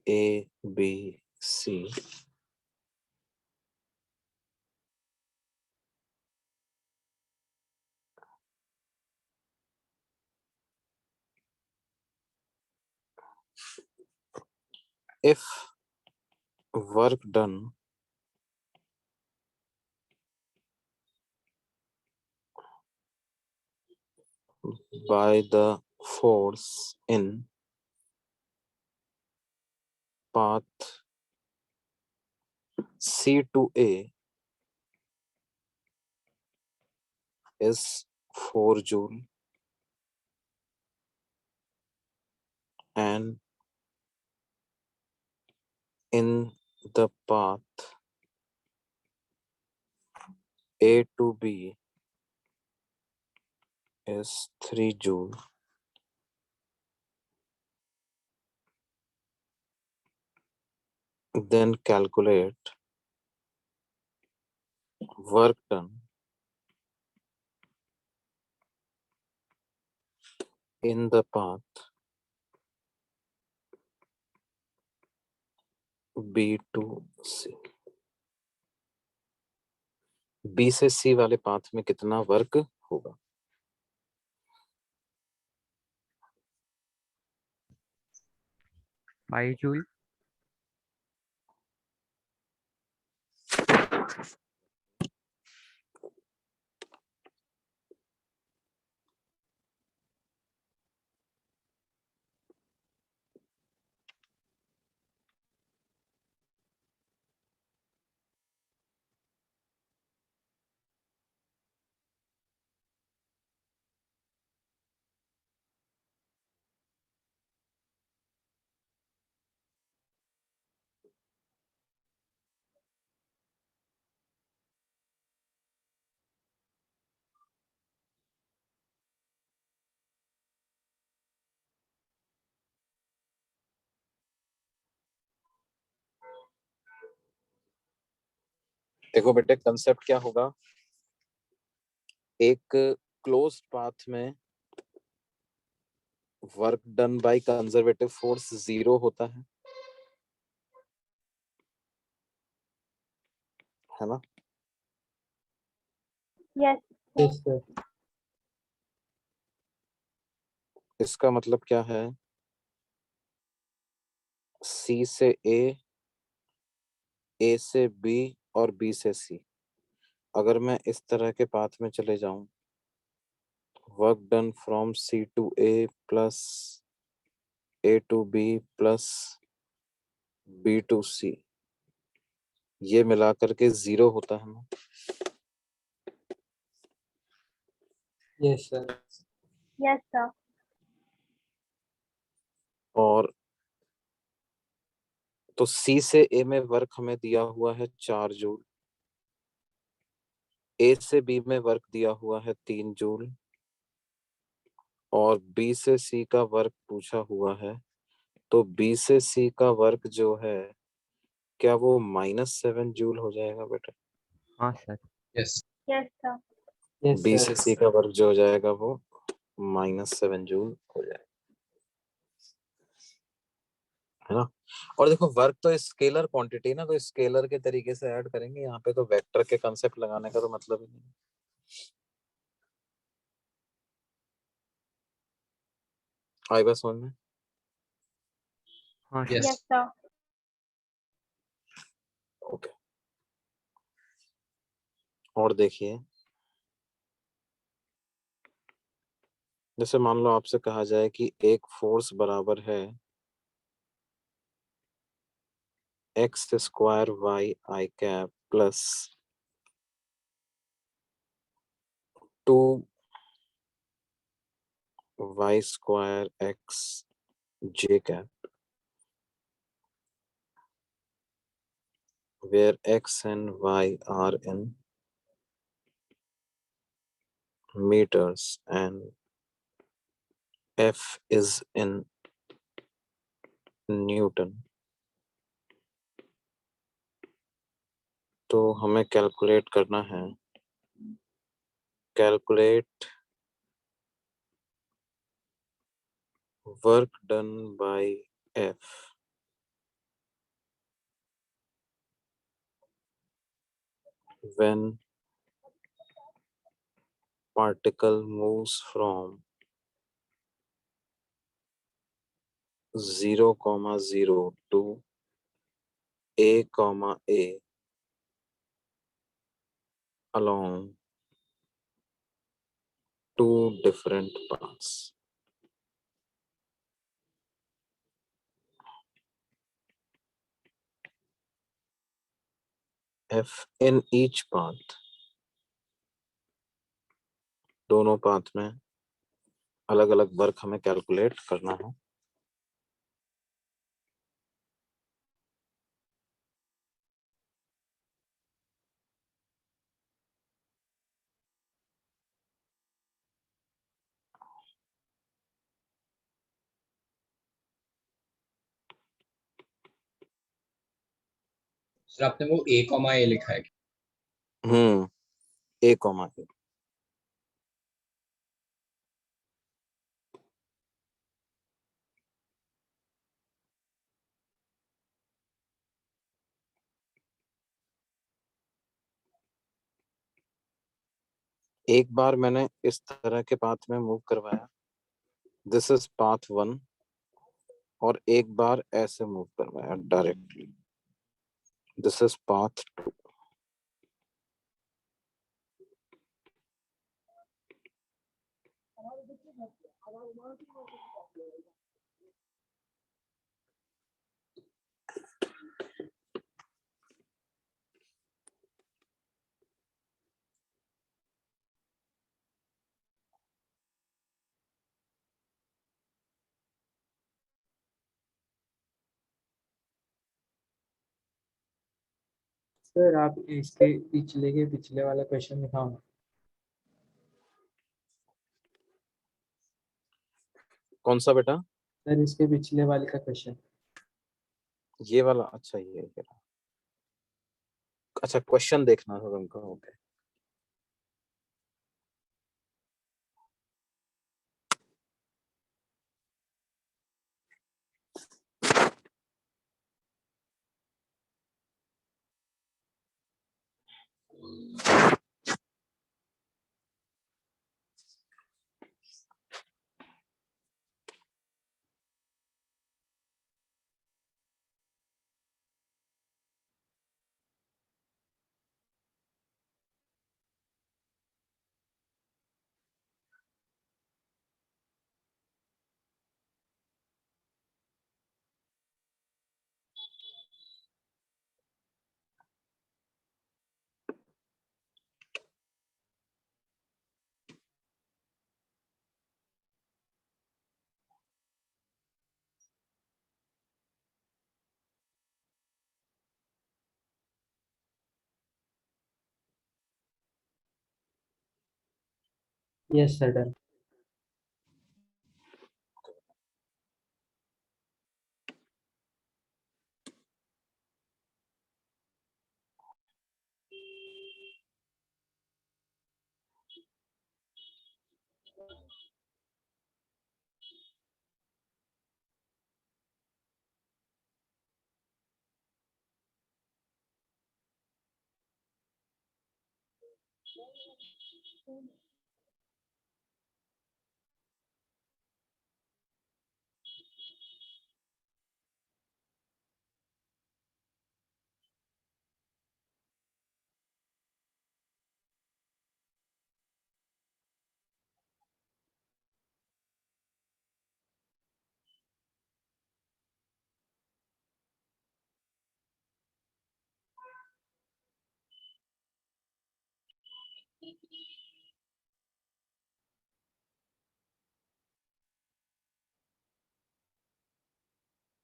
A, B, C if work done by the force in path C to A is 4 joule and in the path A to B is 3 joule. Then calculate work done in the path B to C. B से C वाले path में कितना work होगा? Five joule. देखो बेटे, concept क्या होगा? एक क्लोज पाथ में work done by conservative force 0 होता है ना? Yes. Yes, sir. इसका मतलब क्या है? C से A, A से B और B से C, अगर मैं इस तरह के पाथ में चले जाऊं, work done from C to A plus A to B plus B to C, ये मिला करके 0 होता है ना? Yes, sir. Yes, sir. और तो C से A में वर्क हमें दिया हुआ है 4 जूल, A से B में वर्क दिया हुआ है 3 जूल और B से C का वर्क पूछा हुआ है। तो B से C का वर्क जो है, क्या वो -7 जूल हो जाएगा बेटा? हाँ sir. Yes Yes, sir. Yes, B sir. से C का वर्क जो हो जाएगा वो -7 जूल हो जाएगा, है ना? और देखो, वर्क तो स्केलर क्वांटिटी ना, तो स्केलर के तरीके से ऐड करेंगे। यहाँ पे तो वेक्टर के कंसेप्ट लगाने का तो मतलब ही नहीं। आई बात समझ में? हाँ sir. Yes Yes, sir. Okay. और देखिए, जैसे मान लो आपसे कहा जाए कि एक फोर्स बराबर है x² y I cap plus 2y² x j cap, where x and y are in meters and f is in Newton। तो हमें कैलकुलेट करना है, calculate work done bye F when particle moves from 0,0 to A, A along two different paths. F in each path, दोनों path में अलग अलग work हमें calculate करना है। सर आपने वो ए कॉमा ए लिखा है? A comma A। एक बार मैंने इस तरह के पाथ में मूव करवाया, दिस इज पाथ 1, और एक बार ऐसे मूव करवाया directly, this is path 2। Sir आप इसके पिछले के पिछले वाला क्वेश्चन दिखाओ ना। कौन सा बेटा? सर इसके पिछले वाले का क्वेश्चन। ये वाला? अच्छा ये रहा। अच्छा क्वेश्चन देखना था तुमको, ओके। Yes sir done.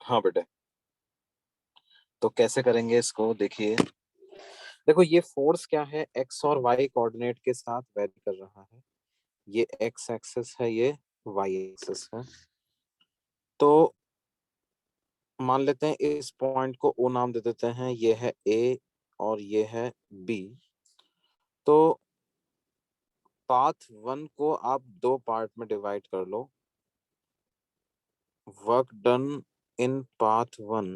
हाँ बेटे, तो कैसे करेंगे इसको? देखिए, देखो ये फोर्स क्या है, एक्स और वाई कोऑर्डिनेट के साथ वेरी कर रहा है। ये एक्स एक्सिस है, ये वाई एक्सिस है। तो मान लेते हैं इस पॉइंट को ओ नाम दे देते हैं, ये है ए और ये है बी। तो पाथ 1 को आप दो पार्ट में डिवाइड कर लो। वर्क डन इन पाथ 1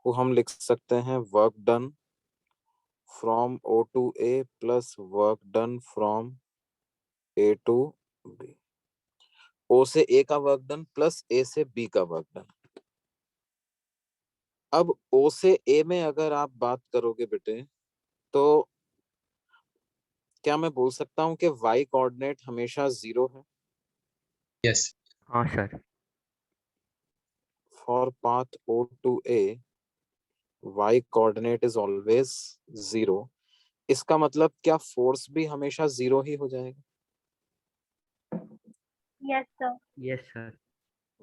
को हम लिख सकते हैं work done from O to A plus work done from A to B. O से ए का वर्क डन प्लस ए से बी का वर्क डन। अब ओ से ए में अगर आप बात करोगे बेटे, तो क्या मैं बोल सकता हूँ कि y कोऑर्डिनेट हमेशा 0 है? यस हाँ sir. For path O to A y coordinate is always 0। इसका मतलब क्या फोर्स भी हमेशा 0 ही हो जाएगा? Yes, sir. Yes sir.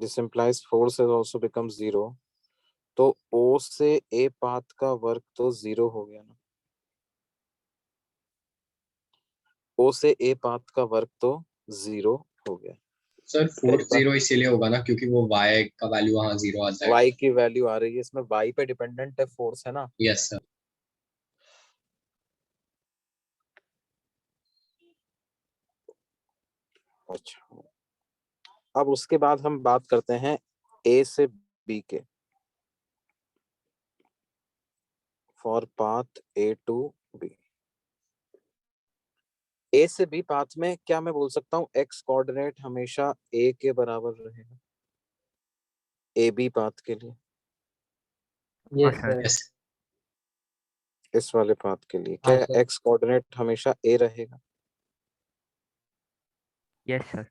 This implies force has also become 0। तो O से A पाथ का वर्क तो 0 हो गया ना। O से A पाथ का वर्क तो 0 हो गया। सर, फोर्स एक बार 0 इसीलिए होगा ना क्योंकि वो y का वैल्यू वहाँ 0 आ जाएगा। y की वैल्यू आ रही है, इसमें y पे डिपेंडेंट है फोर्स, है ना। Yes sir. अच्छा, अब उसके बाद हम बात करते हैं A से B के। For path A to B, A से B पाथ में क्या मैं बोल सकता हूँ x कोऑर्डिनेट हमेशा A के बराबर रहेगा AB पाथ के लिए, यस हाँ, सर। यस इस वाले पाथ के लिए हाँ क्या सर। x कोऑर्डिनेट हमेशा A रहेगा? Yes sir.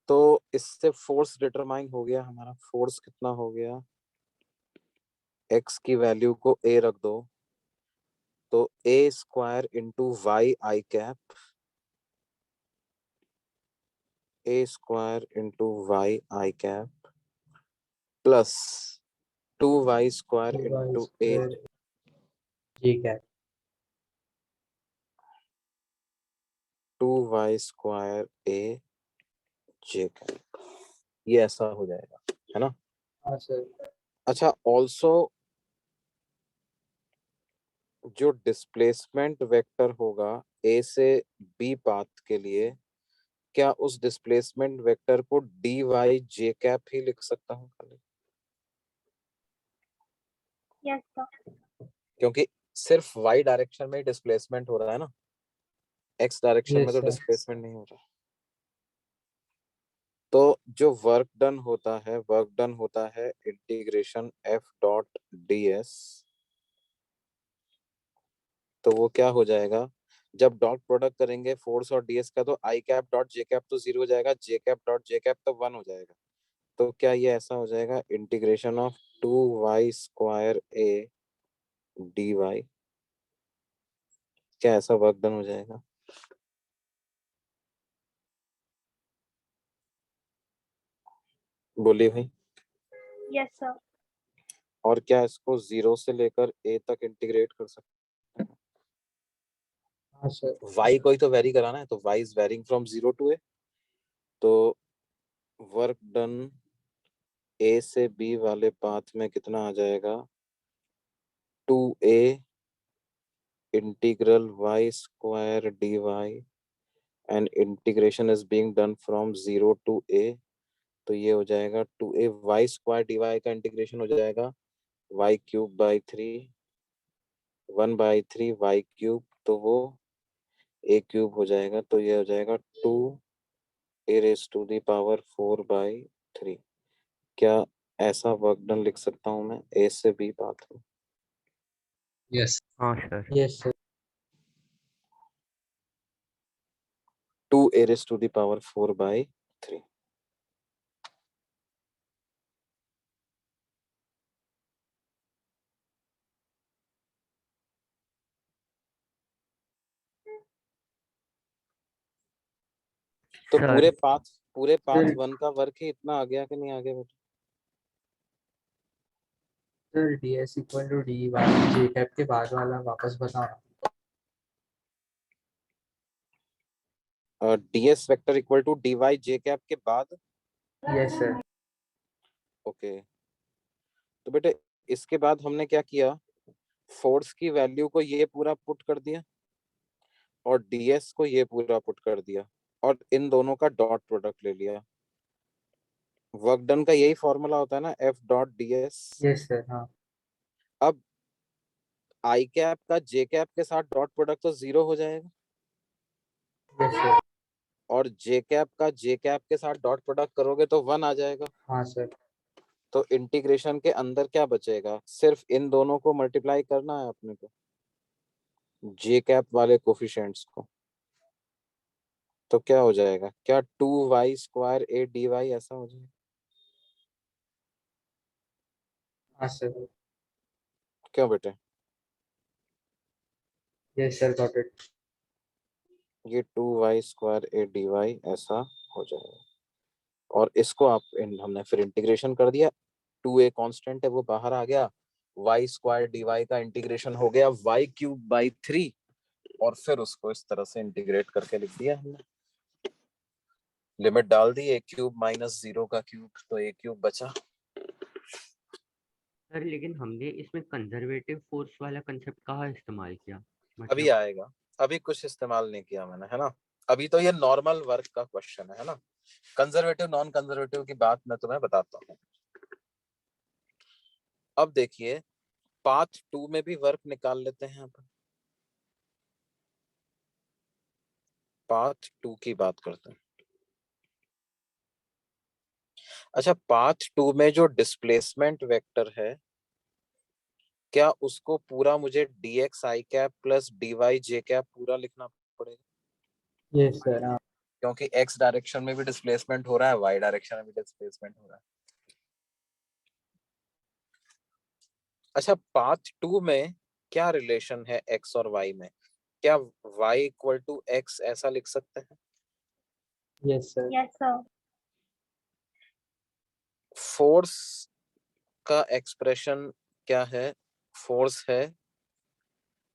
तो इससे फोर्स डिटरमाइन हो गया हमारा। फोर्स कितना हो गया? x की वैल्यू को A रख दो तो A square into y i cap, A square into y i cap plus 2y square 2y into A, square g cap. 2y स्क्वायर A जे कैप, ये ऐसा हो जाएगा, है ना। हाँ सर। अच्छा, ऑल्सो जो डिस्प्लेसमेंट वेक्टर होगा A से B पाथ के लिए, क्या उस डिस्प्लेसमेंट वेक्टर को dy जे कैप ही लिख सकता हूँ खाली? Yes, sir. क्योंकि सिर्फ y डायरेक्शन में डिस्प्लेसमेंट हो रहा है ना, x डायरेक्शन में यस तो सर। डिस्प्लेसमेंट नहीं हो रहा। तो जो वर्क डन होता है इंटीग्रेशन f डॉट ds। तो वो क्या हो जाएगा, जब डॉट प्रोडक्ट करेंगे फोर्स और ds का, तो i cap dot J cap तो 0 हो जाएगा, जे कैप डॉट जे कैप तो 1 हो जाएगा। तो क्या ये ऐसा हो जाएगा, इंटीग्रेशन ऑफ 2y स्क्वायर a dy, क्या ऐसा वर्क डन हो जाएगा? बोलिए भाई। Yes, sir. और क्या इसको 0 से लेकर a तक इंटीग्रेट कर सकते हाँ सर। हैं? y को ही तो वेरी कराना है, तो y is varying from 0 to a। तो वर्क डन A से B वाले पाथ में कितना आ जाएगा, 2a integral y square dy and integration is being done from 0 to a। तो ये हो जाएगा 2a y स्क्वायर dy का इंटीग्रेशन हो जाएगा y cube by 3, 1/3 y cube, तो वो a क्यूब हो जाएगा। तो ये हो जाएगा 2a raise to the power 4/3। क्या ऐसा वर्क डन लिख सकता हूँ मैं A से B पाथ में? यस हाँ sir. Yes sir. 2a raised to the power 4/3। तो सर पूरे पाथ सर 1 का वर्क ही इतना आ गया कि नहीं आ गया बेटा? Sir d s equal to d y j cap के बाद वाला वापस बताओ। ds vector equal to dy j cap के बाद। Yes sir. ओके, तो बेटे इसके बाद हमने क्या किया, फोर्स की वैल्यू को ये पूरा पुट कर दिया और ds को ये पूरा पुट कर दिया और इन दोनों का डॉट प्रोडक्ट ले लिया। वर्क डन का यही फॉर्मूला होता है ना, f dot ds। Yes sir. हाँ। अब i कैप का j कैप के साथ डॉट प्रोडक्ट तो 0 हो जाएगा यस सर। और j कैप का j कैप के साथ डॉट प्रोडक्ट करोगे तो 1 आ जाएगा। हाँ सर। तो इंटीग्रेशन के अंदर क्या बचेगा, सिर्फ इन दोनों को मल्टीप्लाई करना है अपने को, जे कैप वाले कोफिशिएंट्स को। तो क्या हो जाएगा, क्या 2y² a dy ऐसा हो जाएगा? हाँ सर, क्यों बेटे? Yes sir, got it. ये 2y² a dy ऐसा हो जाएगा। और इसको हमने फिर इंटीग्रेशन कर दिया, 2a कांस्टेंट है वो बाहर आ गया, y² dy का इंटीग्रेशन हो गया y³ और फिर उसको इस तरह से इंटीग्रेट करके लिख दिया हमने, लिमिट डाल दी, a³ माइनस 0 का क्यूब, तो a³ बचा। सर लेकिन हमने इसमें कंजर्वेटिव फोर्स वाला कंसेप्ट कहाँ इस्तेमाल किया, अभी मतलब आएगा, अभी कुछ इस्तेमाल नहीं किया मैंने, है ना। अभी तो ये नॉर्मल वर्क का क्वेश्चन है ना। कंजर्वेटिव नॉन कंजर्वेटिव की बात मैं तुम्हें बताता हूँ। अब देखिए पाथ 2 में भी वर्क निकाल लेते हैं अपन। पाथ 2 की बात करते हैं। अच्छा, पाथ 2 में जो डिस्प्लेसमेंट वेक्टर है, क्या उसको पूरा मुझे dx i cap plus dy j cap पूरा लिखना पड़ेगा? यस सर, हाँ। क्योंकि x डायरेक्शन में भी डिस्प्लेसमेंट हो रहा है, y डायरेक्शन में भी डिस्प्लेसमेंट हो रहा है। अच्छा, पाथ 2 में क्या रिलेशन है x और y में? क्या y इक्वल टू x ऐसा लिख सकते हैं? Yes sir, Yes, sir. Force का एक्सप्रेशन क्या है? फोर्स है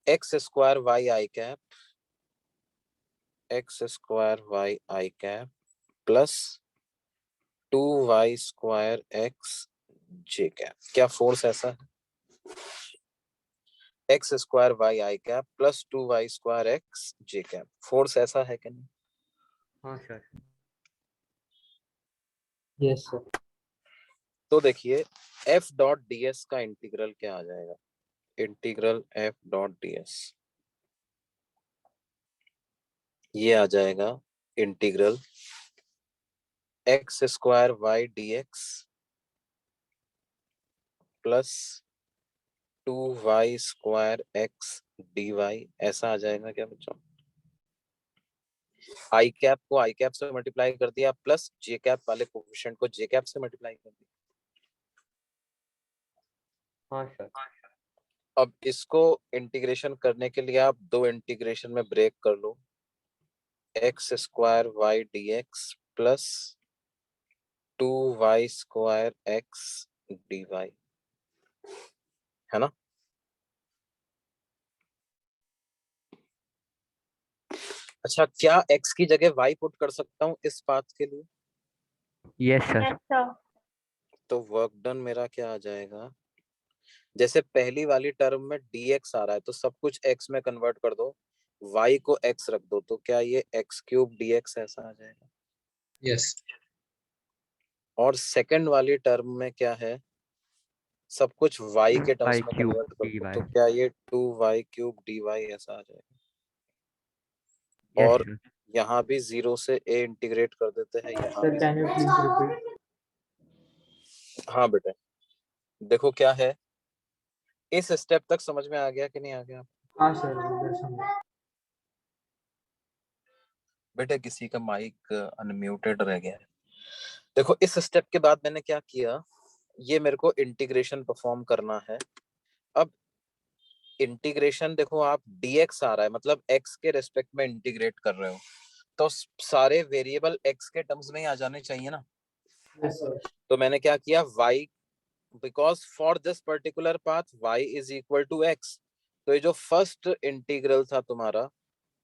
x² y i cap, x² y i cap plus 2y² x j cap. क्या फोर्स ऐसा है? x² y i cap plus 2y² x j cap, force ऐसा है कि नहीं? हाँ सर। Yes sir. तो देखिए f डॉट ds का इंटीग्रल क्या आ जाएगा? इंटीग्रल f डॉट ds ये आ जाएगा integral x² y dx plus 2y² x dy ऐसा आ जाएगा क्या बच्चों? आई कैप को आई कैप से मल्टीप्लाई कर दिया प्लस जे कैप वाले कोफिशिएंट को जे कैप से मल्टीप्लाई कर दिया। हाँ सर। अब इसको इंटीग्रेशन करने के लिए आप दो इंटीग्रेशन में ब्रेक कर लो, x² y dx plus 2y² x dy, है ना। अच्छा, क्या x की जगह y पुट कर सकता हूँ इस पाथ के लिए? Yes sir. Yes, sir. तो वर्क डन मेरा क्या आ जाएगा? जैसे पहली वाली टर्म में dx आ रहा है तो सब कुछ x में कन्वर्ट कर दो, y को x रख दो, तो क्या ये x³ dx ऐसा आ जाएगा? यस। और सेकंड वाली टर्म में क्या है? सब कुछ y के टर्म्स में y³ कन्वर्ट कर dy। दो, तो क्या ये 2y³ dy ऐसा आ जाएगा? यस और सर। यहाँ भी 0 से a इंटीग्रेट कर देते हैं, यहाँ सर भी कैन यू 0 प्लीज रिपीट? हाँ बेटे, देखो क्या है, इस स्टेप तक समझ में आ गया कि नहीं आ गया? हाँ सर, उधर समझ। बेटे किसी का माइक अनम्यूटेड रह गया है। देखो इस स्टेप के बाद मैंने क्या किया, ये मेरे को इंटीग्रेशन परफॉर्म करना है। अब इंटीग्रेशन देखो, आप dx आ रहा है मतलब x के रेस्पेक्ट में इंटीग्रेट कर रहे हो, तो सारे वेरिएबल x के टर्म्स में ही आ जाने चाहिए ना। Yes sir. तो मैंने क्या किया, y, because for this particular path y is equal to x, तो ये जो फर्स्ट इंटीग्रल था तुम्हारा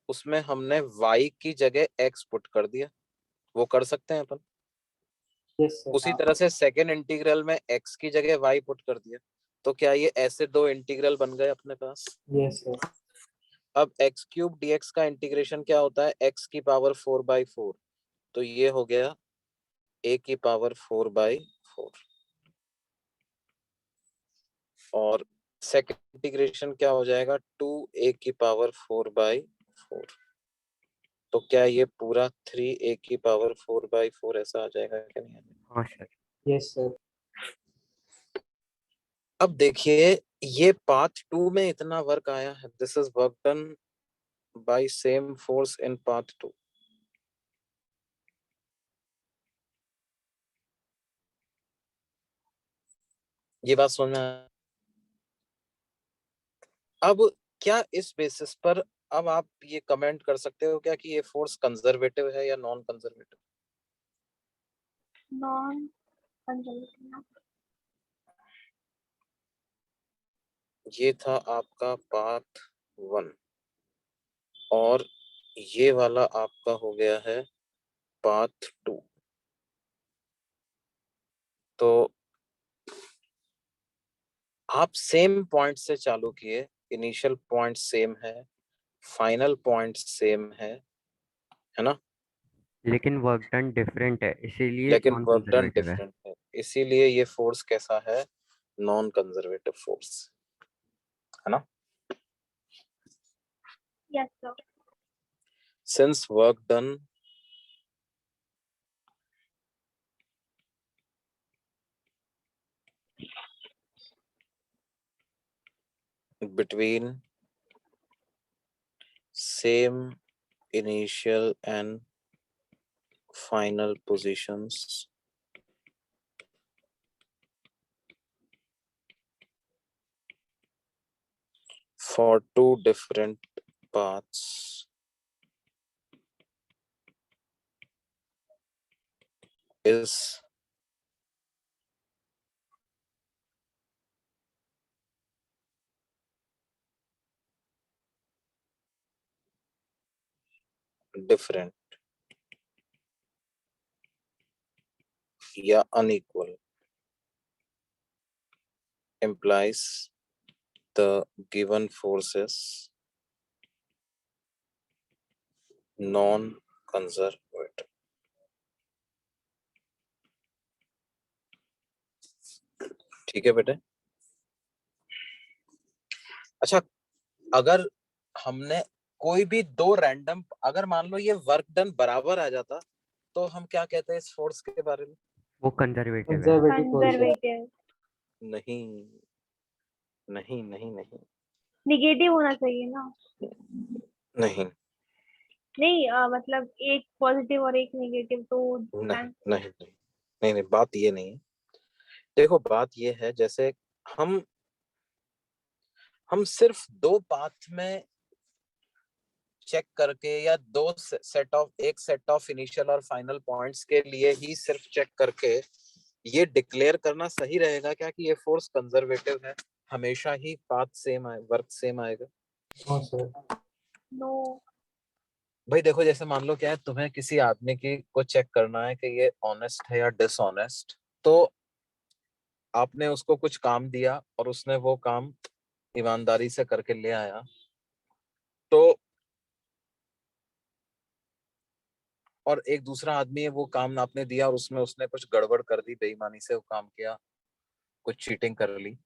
उसमें हमने y की जगह x पुट कर दिया, वो कर सकते हैं अपन। यस सर, उसी हाँ। तरह से सेकेंड इंटीग्रल में x की जगह y पुट कर दिया, तो क्या ये ऐसे दो इंटीग्रल बन गए अपने पास? Yes sir. अब x³ dx का इंटीग्रेशन क्या होता है? x की पावर 4/4, तो ये हो गया a की पावर 4/4। और सेकेंड इंटीग्रेशन क्या हो जाएगा? 2a की पावर 4/4, तो क्या ये पूरा 3a की पावर 4/4 ऐसा आ जाएगा क्या नहीं? हाँ सर। Yes sir. अब देखिए ये पाथ 2 में इतना वर्क आया है, this is work done bye same force in path 2। ये बात समझ में अब क्या इस बेसिस पर अब आप ये कमेंट कर सकते हो क्या कि ये फोर्स कंजर्वेटिव है या नॉन कंजर्वेटिव? Non conservative. ये था आपका पाथ 1 और ये वाला आपका हो गया है पाथ 2। तो आप सेम पॉइंट से चालू किए, इनिशियल पॉइंट सेम है, फाइनल पॉइंट सेम है ना? लेकिन वर्क डन डिफरेंट है, इसीलिए लेकिन नॉन वर्क डन कंजर्वेटिव है। डिफरेंट है, इसीलिए ये फोर्स कैसा है? नॉन कंजर्वेटिव फोर्स, है ना? Yes sir. Since work done between same initial and final positions for two different paths is different या unequal implies the given forces non-conservative। ठीक है बेटे? अच्छा, अगर हमने कोई भी दो रैंडम, अगर मान लो ये वर्क डन बराबर आ जाता तो हम क्या कहते हैं इस फोर्स के बारे में? वो कंजर्वेटिव है। कंजर्वेटिव फोर्स है। कंजर्वेटिव। नहीं नहीं नहीं नहीं निगेटिव होना चाहिए ना? नहीं नहीं मतलब एक पॉजिटिव और एक नेगेटिव तो नहीं नहीं नहीं नहीं नहीं, बात ये नहीं है। देखो बात ये है, जैसे हम सिर्फ दो पाथ में चेक करके या दो एक सेट ऑफ इनिशियल और फाइनल पॉइंट्स के लिए ही सिर्फ चेक करके ये डिक्लेयर करना सही रहेगा क्या कि ये फोर्स कंजर्वेटिव है? हमेशा ही पाथ सेम आए, वर्क सेम आएगा? No sir. नो। भाई देखो, जैसे मान लो क्या है, तुम्हें किसी आदमी की को चेक करना है कि ये ऑनेस्ट है या डिसऑनेस्ट, तो आपने उसको कुछ काम दिया और उसने वो काम ईमानदारी से करके ले आया, तो और एक दूसरा आदमी है, वो काम आपने दिया और उसमें उसने कुछ गड़बड़ कर दी, बेईमानी से वो काम किया, कुछ चीटिंग कर ली,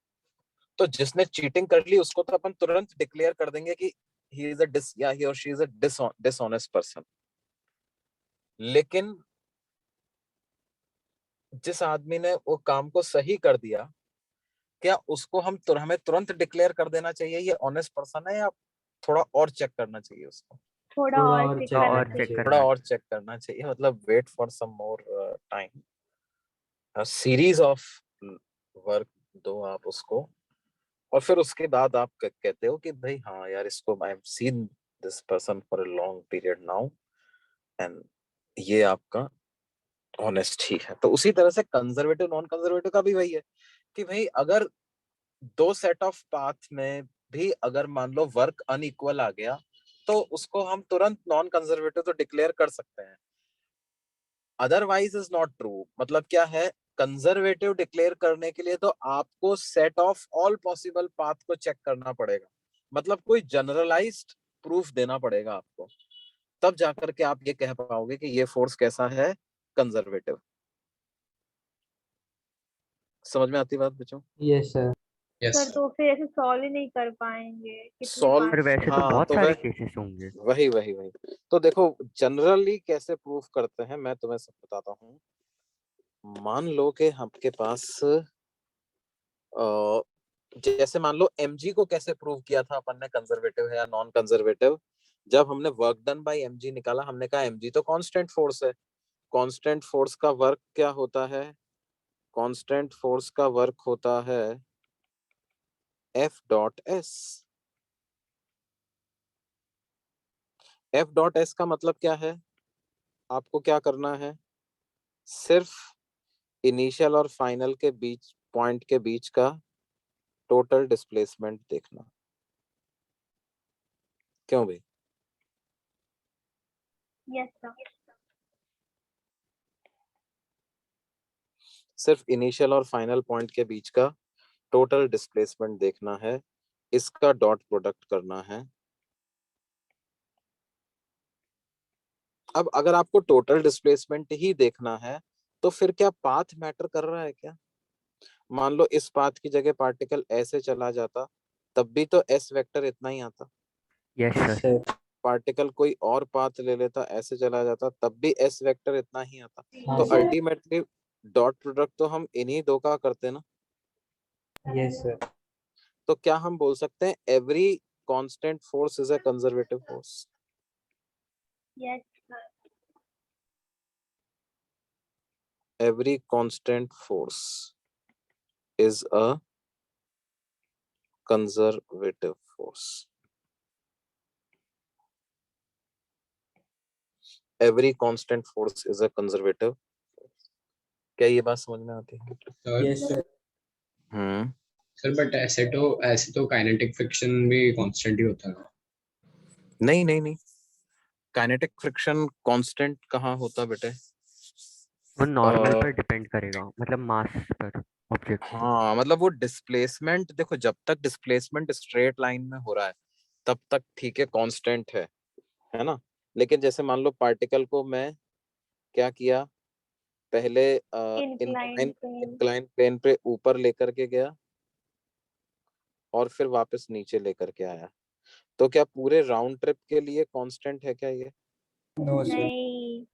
तो जिसने चीटिंग कर ली उसको तो अपन तुरंत डिक्लेयर कर देंगे कि ही इज अ डिस या ही और she is a dishonest person. लेकिन जिस आदमी ने वो काम को सही कर दिया, क्या उसको हमें तुरंत डिक्लेयर कर देना चाहिए ये ऑनेस्ट पर्सन है, या थोड़ा और चेक करना चाहिए उसको? थोड़ा थोड़ा और और चेक चेक करना और करना चेक चाहिए। चाहिए। थोड़ा करना और चेक करना चाहिए, मतलब wait for some more time, series of work दो आप उसको, और फिर उसके बाद आप कहते हो कि भाई हाँ यार, इसको I have seen this person for a long period now and ये आपका ऑनेस्ट ही है। तो उसी तरह से कंजर्वेटिव नॉन कंजर्वेटिव का भी वही है कि भाई अगर दो सेट ऑफ पाथ में भी अगर मान लो वर्क अनइक्वल आ गया, तो उसको हम तुरंत नॉन कंजर्वेटिव तो डिक्लेयर कर सकते हैं। Otherwise is not true. मतलब क्या है, कंजर्वेटिव डिक्लेयर करने के लिए तो आपको set of all possible path को चेक करना पड़ेगा, मतलब कोई जनरलाइज्ड प्रूफ देना पड़ेगा आपको, तब जाकर के आप ये कह पाओगे कि ये फोर्स कैसा है, कंजर्वेटिव। समझ में आती बात बच्चों? Yes sir. Yes sir sir. तो फिर ऐसे सॉल्व ही नहीं कर पाएंगे, कितने सॉल्व, पर वैसे तो हाँ बहुत तो सारे केसेस होंगे। वही वही वही तो देखो जनरली कैसे प्रूफ करते हैं, मैं तुम्हें सब बताता हूँ। मान लो कि आपके पास जैसे मान लो mg को कैसे प्रूव किया था अपन ने, कंजर्वेटिव है या नॉन कंजर्वेटिव? जब हमने वर्क डन बाय mg निकाला, हमने कहा mg तो कांस्टेंट फोर्स है, कांस्टेंट फोर्स का वर्क क्या होता है? कांस्टेंट फोर्स का वर्क होता है F.S। F.S का मतलब क्या है? आपको क्या करना है? सिर्फ इनिशियल और फाइनल के बीच पॉइंट के बीच का टोटल डिस्प्लेसमेंट देखना। क्यों भाई? Yes sir. सिर्फ इनिशियल और फाइनल पॉइंट के बीच का टोटल डिस्प्लेसमेंट देखना है, इसका डॉट प्रोडक्ट करना है। अब अगर आपको टोटल डिस्प्लेसमेंट ही देखना है तो फिर क्या पाथ मैटर कर रहा है क्या? मान लो इस पाथ की जगह पार्टिकल ऐसे चला जाता, तब भी तो एस वेक्टर इतना ही आता। Yes yes sir. Sir. Particle कोई और पाथ ले लेता, ऐसे चला जाता, तब भी एस वेक्टर इतना ही आता। हाँ तो सर। अल्टीमेटली डॉट प्रोडक्ट तो हम इन्हीं दो का करते ना। Yes sir. तो क्या हम बोल सकते हैं every constant force is a conservative force? Yes sir. Every constant force is a conservative force. Every constant force is a conservative force. क्या ये बात समझ में आती है? Sir yes sir. Sir but ऐसे तो काइनेटिक फ्रिक्शन भी कांस्टेंट ही होता है। नहीं नहीं नहीं, काइनेटिक फ्रिक्शन कांस्टेंट कहाँ होता बेटे? वो नॉर्मल पर डिपेंड करेगा, मतलब मास पर ऑब्जेक्ट। हाँ मतलब वो डिस्प्लेसमेंट, देखो जब तक डिस्प्लेसमेंट स्ट्रेट लाइन में हो रहा है तब तक ठीक है, कांस्टेंट है ना। लेकिन जैसे मान लो पार्टिकल को मैं क्या किया, पहले incline incline plane. Incline plane पे ऊपर लेकर के गया और फिर वापस नीचे लेकर के आया, तो क्या पूरे राउंड ट्रिप के लिए कांस्टेंट है क्या ये? No sir. नहीं।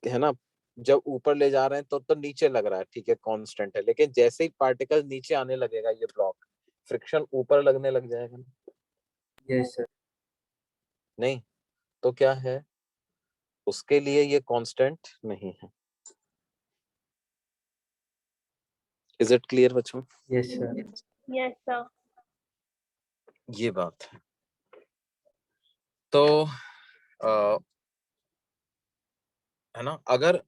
है ना। जब ऊपर ले जा रहे हैं तो नीचे लग रहा है, ठीक है कांस्टेंट है, लेकिन जैसे ही पार्टिकल नीचे आने लगेगा ये ब्लॉक, फ्रिक्शन ऊपर लगने लग जाएगा ना। Yes sir. नहीं, तो क्या है, उसके लिए ये कांस्टेंट नहीं है। इज इट क्लियर बच्चों? Yes sir. Yes sir. ये बात है। तो है ना, अगर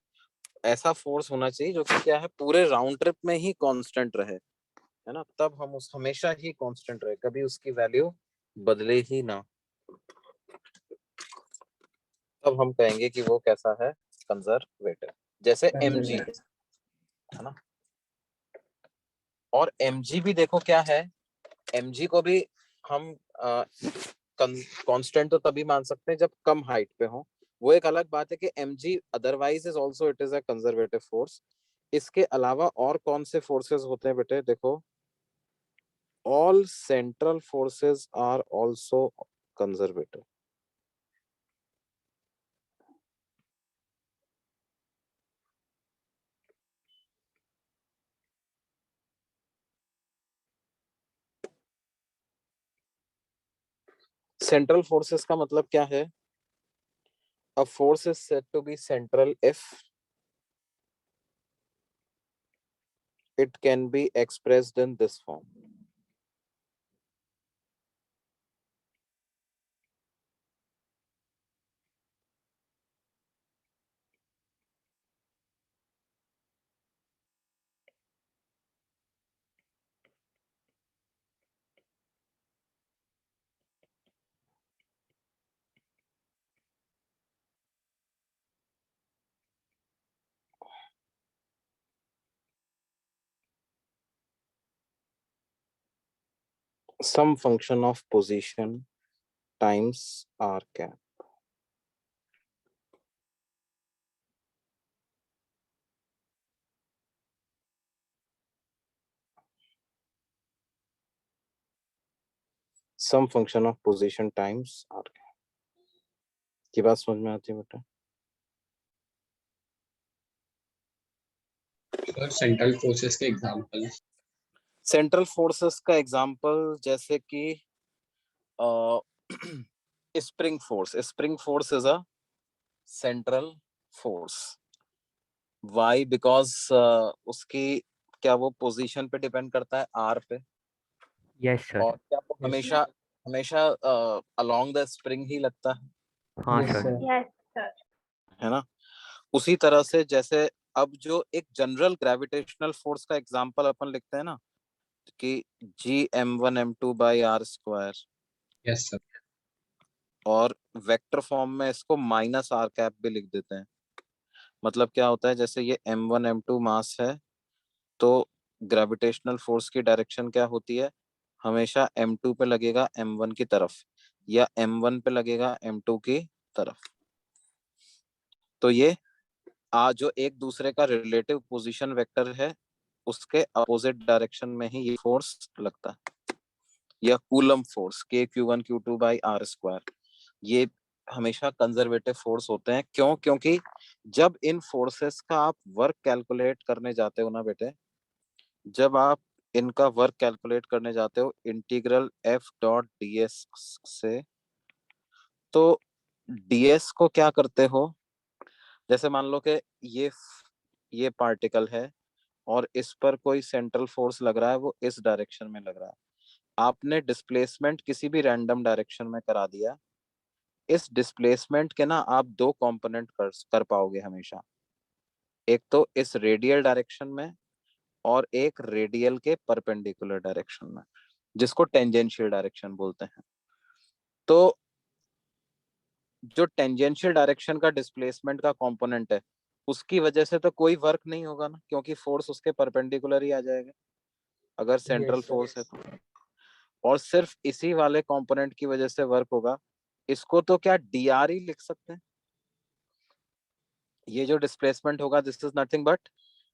ऐसा फोर्स होना चाहिए जो कि क्या है पूरे राउंड ट्रिप में ही कांस्टेंट रहे, है ना, तब हम उस हमेशा ही कांस्टेंट रहे, कभी उसकी वैल्यू बदले ही ना, तब हम कहेंगे कि वो कैसा है, कंजर्वेटिव। जैसे mg, है ना। और mg भी देखो क्या है, mg को भी हम कांस्टेंट तो तभी मान सकते हैं जब कम हाइट पे हो। वो एक अलग बात है कि mg otherwise is also it is a conservative force. इसके अलावा और कौन से फोर्सेस होते हैं बेटे? देखो, all central forces are also conservative. Central forces का मतलब क्या है? A force is said to be central if it can be expressed in this form. Some function of position times r cap. Some function of position times r cap. की बात समझ में आती है बेटा? सर सेंट्रल फोर्सेस के example. Central forces का example जैसे कि spring force. Spring force is a central force. Why because उसकी क्या वो पोजीशन पे डिपेंड करता है आर पे, यस सर। और क्या वो Yes, हमेशा हमेशा अलोंग द स्प्रिंग ही लगता है हाँ yes, sir. sir. Yes sir. है ना? उसी तरह से जैसे अब जो एक जनरल ग्रेविटेशनल फोर्स का एग्जांपल अपन लिखते हैं ना कि G m1 m2/r², yes sir. और वेक्टर फॉर्म में इसको -r भी लिख देते हैं। मतलब क्या होता है, जैसे ये m1 m2 मास है, तो ग्रेविटेशनल फोर्स की डायरेक्शन क्या होती है, हमेशा m2 पे लगेगा m1 की तरफ, या m1 पे लगेगा m2 की तरफ। तो ये जो एक दूसरे का रिलेटिव पोजीशन वेक्टर है, उसके अपोजिट डायरेक्शन में ही ये फोर्स लगता है। या कूलम फोर्स K(q1q2)/r², ये हमेशा कंजर्वेटिव फोर्स होते हैं। क्यों? क्योंकि जब इन फोर्सेस का आप वर्क कैलकुलेट करने जाते हो ना बेटे, जब आप इनका वर्क कैलकुलेट करने जाते हो इंटीग्रल F.ds से, तो ds को क्या करते हो, जैसे मान लो कि ये पार्टिकल है और इस पर कोई सेंट्रल फोर्स लग रहा है, वो इस डायरेक्शन में लग रहा है। आपने डिस्प्लेसमेंट किसी भी रैंडम डायरेक्शन में करा दिया, इस डिस्प्लेसमेंट के ना आप दो कंपोनेंट कर पाओगे हमेशा। एक तो इस रेडियल डायरेक्शन में, और एक रेडियल के परपेंडिकुलर डायरेक्शन में, जिसको टेंजेंशियल डायरेक्शन बोलते हैं। तो जो टेंजेंशियल डायरेक्शन का डिस्प्लेसमेंट का कंपोनेंट है, उसकी वजह से तो कोई वर्क नहीं होगा ना, क्योंकि फोर्स उसके परपेंडिकुलर ही आ जाएगा अगर सेंट्रल Yes, sir. फोर्स है तो। और सिर्फ इसी वाले कंपोनेंट की वजह से वर्क होगा। इसको तो क्या dr ही लिख सकते हैं। ये जो डिस्प्लेसमेंट होगा, दिस इज नथिंग बट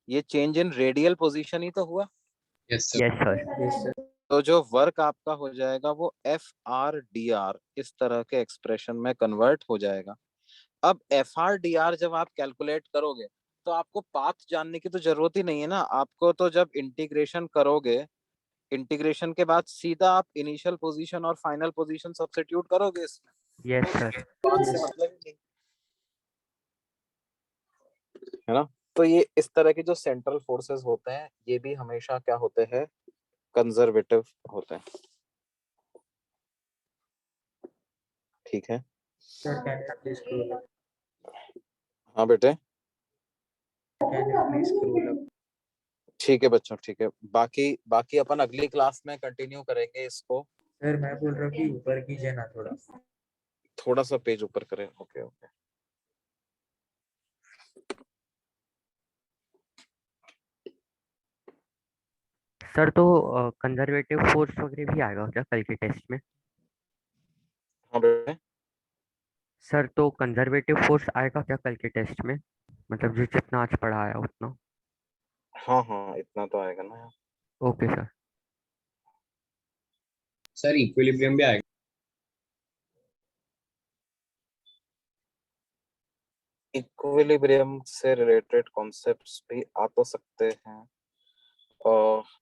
ये चेंज इन रेडियल पोजीशन ही तो हुआ। Yes sir. Yes sir. Yes, sir. तो जो वर्क आपका हो जाएगा वो F(r)dr इस तरह के एक्सप्रेशन में कन्वर्ट हो जाएगा। अब F(r)dr जब आप कैलकुलेट करोगे, तो आपको पाथ जानने की तो जरूरत ही नहीं है ना। आपको तो जब इंटीग्रेशन करोगे, इंटीग्रेशन के बाद सीधा आप इनिशियल पोजीशन और फाइनल पोजीशन सब्स्टिट्यूट करोगे इसमें, यस सर। पाथ से Yes. मतलब ही नहीं, है ना? तो ये इस तरह के जो सेंट्रल फोर्सेस होते हैं, ये भी हमेशा क्या होते हैं, कंजर्वेटिव होते हैं। ठीक है? Sir, can you please scroll up? हाँ बेटे, Can you please scroll up? ठीक है बच्चों, ठीक है। बाकी बाकी अपन अगली क्लास में कंटिन्यू करेंगे इसको। सर मैं बोल रहा हूँ कि ऊपर कीजिए ना थोड़ा। थोड़ा सा पेज ऊपर करें। Okay okay. सर तो कंजर्वेटिव फोर्स वगैरह भी आएगा क्या कल के टेस्ट में? हाँ बेटे, सर तो कंजर्वेटिव फोर्स आएगा क्या कल के टेस्ट में? मतलब जो जितना आज पढ़ाया उतना। हाँ हाँ इतना तो आएगा ना। Okay sir. सर इक्विलिब्रियम भी आएगा। इक्विलिब्रियम से रिलेटेड कॉन्सेप्ट्स भी आ तो सकते हैं।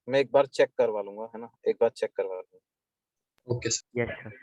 मैं एक बार चेक करवा लूंगा, है ना, एक बार चेक करवा लूंगा। Okay sir. Yes sir.